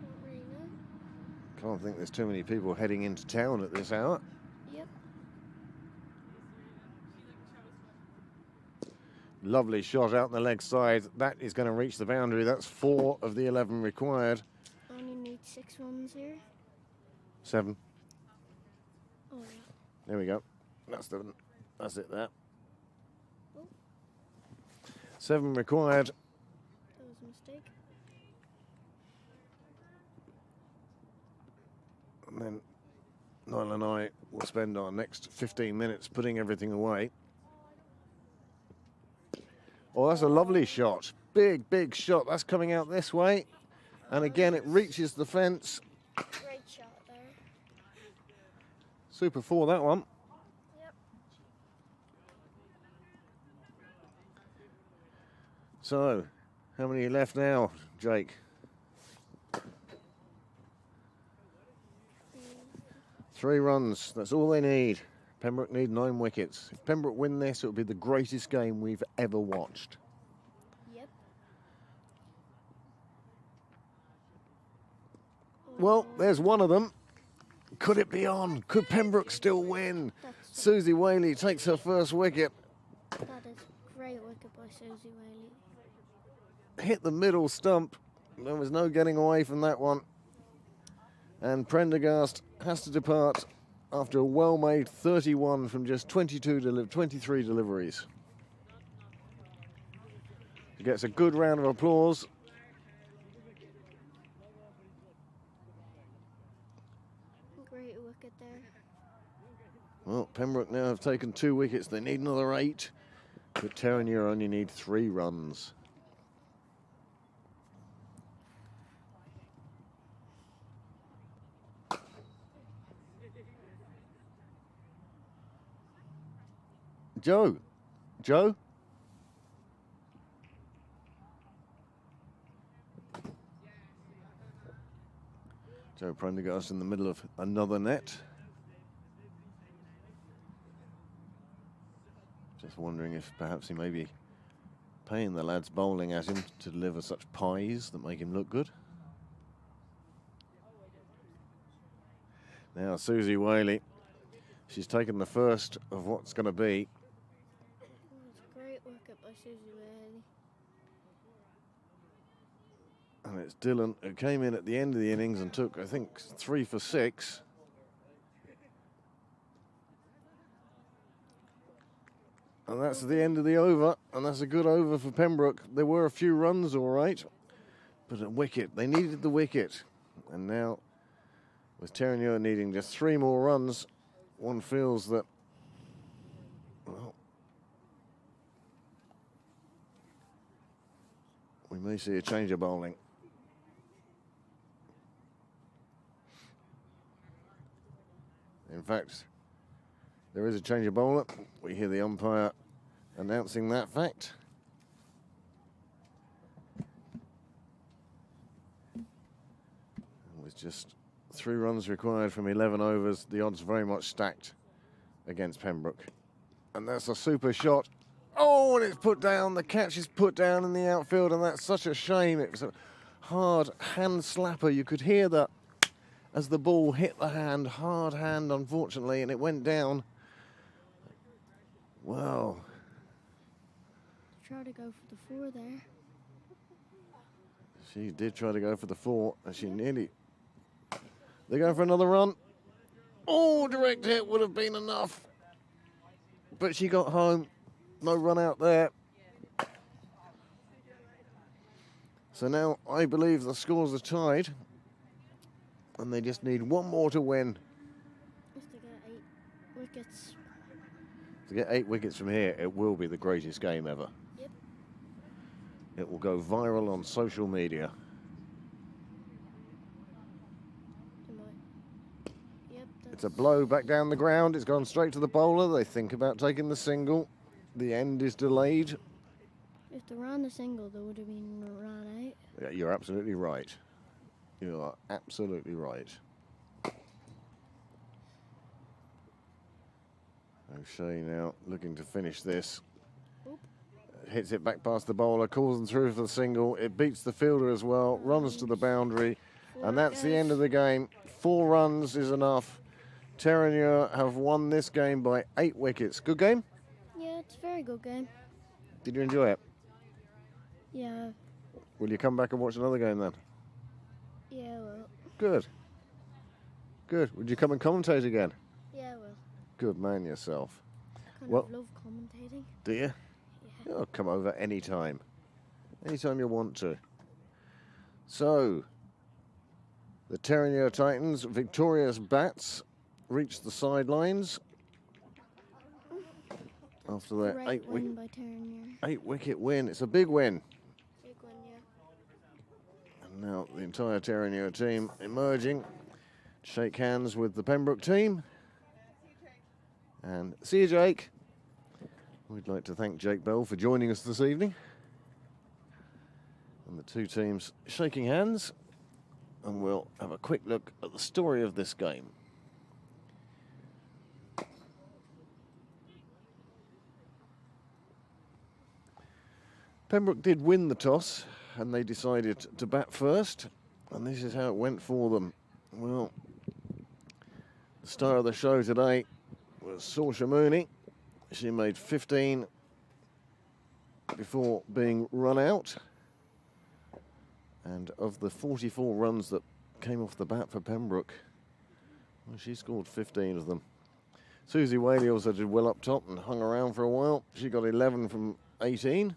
Not really know. Can't think there's too many people heading into town at this hour. Yep. Lovely shot out the leg side. That is going to reach the boundary. That's 4 of the 11 required. I only need 6 runs here. 7. Oh, yeah. There we go. That's it there. Oh. 7 required. That was a mistake. And then Niall and I will spend our next 15 minutes putting everything away. Oh, that's a lovely shot. Big, big shot. That's coming out this way. And again, it reaches the fence. Great shot there. Super 4, that one. Yep. So, how many left now, Jake? 3 runs. That's all they need. Pembroke need 9 wickets. If Pembroke win this, it'll be the greatest game we've ever watched. Yep. Well, there's one of them. Could it be on? Could Pembroke still win? Susie Whaley takes her first wicket. That is a great wicket by Susie Whaley. Hit the middle stump. There was no getting away from that one. And Prendergast has to depart after a well-made 31 from just 23 deliveries. He gets a good round of applause. Great wicket there. Well, Pembroke now have taken 2 wickets. They need another 8. But Terenure only need 3 runs. Joe. Joe? Joe Prendergast in the middle of another net. Just wondering if perhaps he may be paying the lads bowling at him to deliver such pies that make him look good. Now Susie Whaley, she's taken the first of what's going to be. That's a great wicket by Susie Whaley. And it's Dylan who came in at the end of the innings and took, I think, 3 for 6. And that's the end of the over, and that's a good over for Pembroke. There were a few runs, all right, but a wicket. They needed the wicket. And now, with Terenure needing just 3 more runs, one feels that, well, we may see a change of bowling. In fact, there is a change of bowler. We hear the umpire announcing that fact. With just 3 runs required from 11 overs, the odds very much stacked against Pembroke. And that's a super shot. Oh, and it's put down. The catch is put down in the outfield, and that's such a shame. It was a hard hand slapper. You could hear that as the ball hit the hand, hard hand, unfortunately, and it went down. Well, Try to go for the 4 there. she did try to go for the 4, and she nearly... They're going for another run. Oh, direct hit would have been enough. But she got home. No run out there. So now I believe the scores are tied. And they just need one more to win. If they get 8 wickets. To get 8 wickets from here, it will be the greatest game ever. Yep. It will go viral on social media. They might. Yep. It's a blow back down the ground. It's gone straight to the bowler. They think about taking the single. The end is delayed. If they ran the single, they would have been ran out. Yeah, you're absolutely right. You are absolutely right. O'Shea now looking to finish this. Oop. Hits it back past the bowler, calls them through for the single. It beats the fielder as well, runs to the boundary, and that's the end of the game. 4 runs is enough. Terenure have won this game by 8 wickets. Good game? Yeah, it's a very good game. Did you enjoy it? Yeah. Will you come back and watch another game then? Yeah, well. Good. Good. Would you come and commentate again? Yeah, well. Good man yourself. Kind Well- of love commentating. Do you? Yeah. Oh, come over anytime. Anytime you want to. So, the Terenure Titans' victorious bats reached the sidelines after their Great win by Terenure. 8-wicket win. It's a big win. Big win, yeah. And now the entire Terenure team emerging. Shake hands with the Pembroke team. And see you, Jake. We'd like to thank Jake Bell for joining us this evening. And the two teams shaking hands. And we'll have a quick look at the story of this game. Pembroke did win the toss, and they decided to bat first. And this is how it went for them. Well, the star of the show today was Saoirse Mooney. She made 15 before being run out. And of the 44 runs that came off the bat for Pembroke, well, she scored 15 of them. Susie Whaley also did well up top and hung around for a while. She got 11 from 18.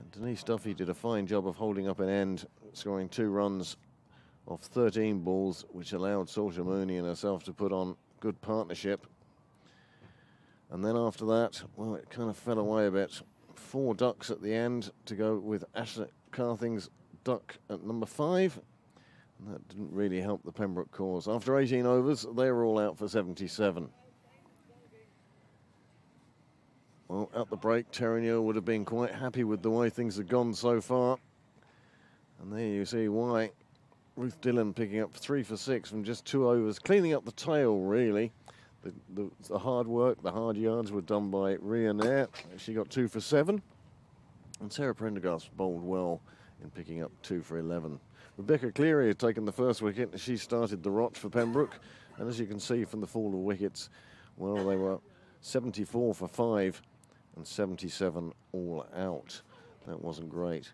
And Denise Duffy did a fine job of holding up an end, scoring 2 runs off 13 balls, which allowed Saoirse Mooney and herself to put on good partnership. And then after that, well, it kind of fell away a bit. 4 ducks at the end to go with Ashley Carthing's duck at number 5. And that didn't really help the Pembroke cause. After 18 overs, they were all out for 77. Well, at the break, Terenure would have been quite happy with the way things had gone so far. And there you see why. Ruth Dillon picking up 3 for 6 from just 2 overs, cleaning up the tail, really. The hard work, the hard yards were done by Ria Nair. She got 2 for 7. And Sarah Prendergast bowled well in picking up 2 for 11. Rebecca Cleary had taken the first wicket. She started the rot for Pembroke. And as you can see from the fall of wickets, well, they were 74 for 5 and 77 all out. That wasn't great.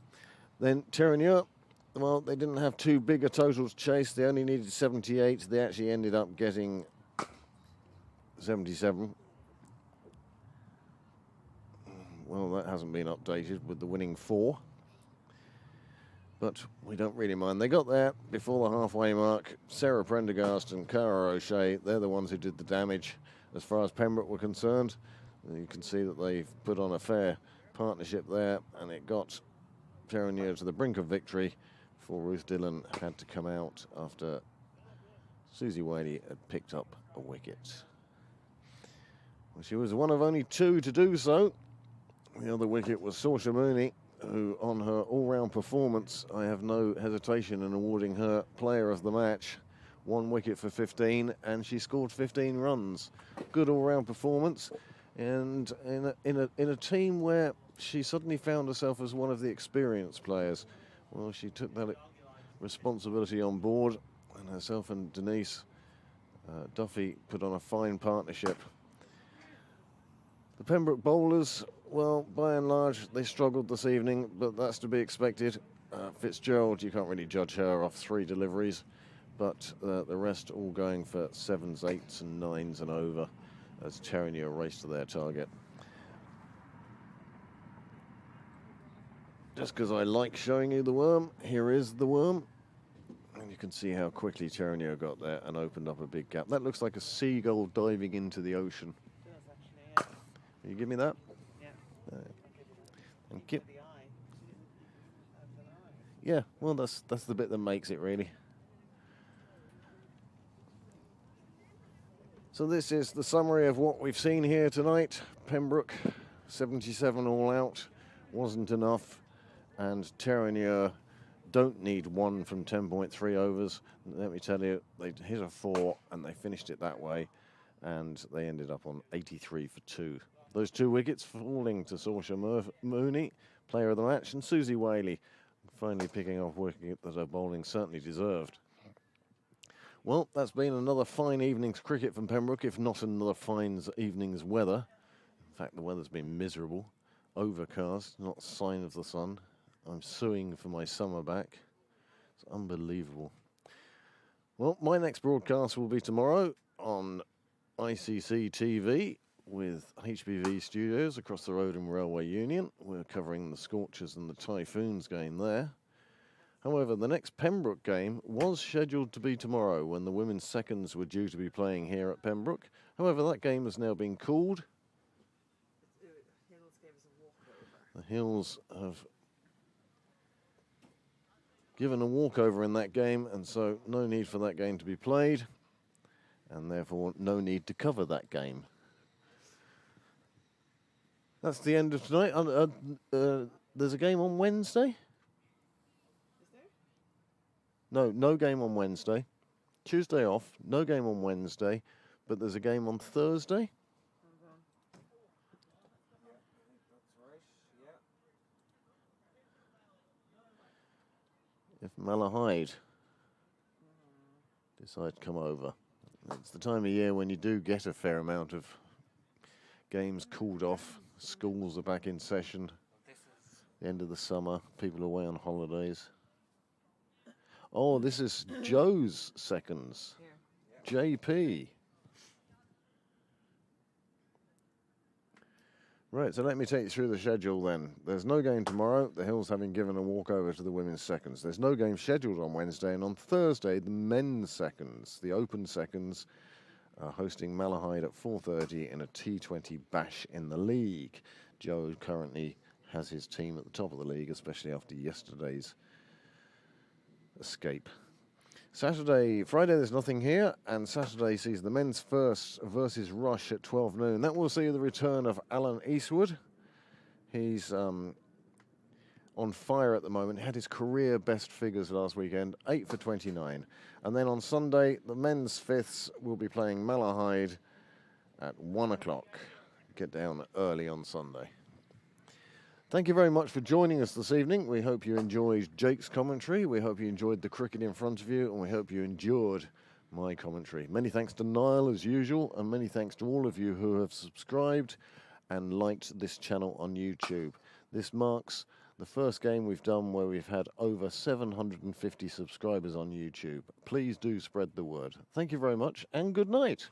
Then Terenure, well, they didn't have too big a total to chase. They only needed 78. They actually ended up getting 77. Well, that hasn't been updated with the winning 4. But we don't really mind. They got there before the halfway mark. Sarah Prendergast and Cara O'Shea, they're the ones who did the damage as far as Pembroke were concerned. You can see that they've put on a fair partnership there, and it got Terenure to the brink of victory before Ruth Dillon had to come out after Susie Whaley had picked up a wicket. Well, she was one of only 2 to do so. The other wicket was Saoirse Mooney, who on her all-round performance, I have no hesitation in awarding her player of the match. 1 wicket for 15, and she scored 15 runs. Good all-round performance, and in a team where she suddenly found herself as one of the experienced players. Well, she took that responsibility on board, and herself and Denise Duffy put on a fine partnership. The Pembroke bowlers, well, by and large, they struggled this evening, but that's to be expected. Fitzgerald, you can't really judge her off 3 deliveries, but the rest all going for 7s, 8s and 9s and over as Terenure race to their target. Just because I like showing you the worm, here is the worm. And you can see how quickly Terenure got there and opened up a big gap. That looks like a seagull diving into the ocean. It does actually, Will you give me that? yeah. Thank you. The eye. Has an eye. Yeah, well, that's the bit that makes it, really. So this is the summary of what we've seen here tonight. Pembroke, 77 all out, wasn't enough. And Terenure don't need 1 from 10.3 overs. Let me tell you, they hit a 4 and they finished it that way. And they ended up on 83 for 2. Those 2 wickets falling to Saoirse Mooney, player of the match, and Susie Whaley finally picking off wicket that her bowling certainly deserved. Well, that's been another fine evening's cricket from Pembroke, if not another fine evening's weather. In fact, the weather's been miserable. Overcast, not a sign of the sun. I'm suing for my summer back. It's unbelievable. Well, my next broadcast will be tomorrow on ICC TV with HBV Studios across the road in Railway Union. We're covering the Scorchers and the Typhoons game there. However, the next Pembroke game was scheduled to be tomorrow when the women's seconds were due to be playing here at Pembroke. However, that game has now been called. Hills gave us a walkover. The Hills have given a walkover in that game, and so no need for that game to be played, and therefore no need to cover that game. That's the end of tonight. There's a game on Wednesday? Is there? No game on Wednesday. Tuesday off, no game on Wednesday, but there's a game on Thursday. Hold on. Yeah, I think that's right. Yeah. If Malahide decide to come over. It's the time of year when you do get a fair amount of games called off. Schools are back in session. This is The end of the summer. People are away on holidays. Oh, this is Joe's seconds. Here. JP. Right, so let me take you through the schedule then. There's no game tomorrow, the Hills having given a walkover to the women's seconds. There's no game scheduled on Wednesday, and on Thursday, the men's seconds, the open seconds, are hosting Malahide at 4:30 in a T20 bash in the league. Joe currently has his team at the top of the league, especially after yesterday's escape. Friday there's nothing here, and Saturday sees the men's first versus Rush at 12 noon. That will see the return of Alan Eastwood. He's on fire at the moment. Had his career best figures last weekend, 8 for 29. And then on Sunday, the men's fifths will be playing Malahide at 1 o'clock. Get down early on Sunday. Thank you very much for joining us this evening. We hope you enjoyed Jake's commentary. We hope you enjoyed the cricket in front of you, and we hope you endured my commentary. Many thanks to Niall as usual, and many thanks to all of you who have subscribed and liked this channel on YouTube. This marks the first game we've done where we've had over 750 subscribers on YouTube. Please do spread the word. Thank you very much, and good night.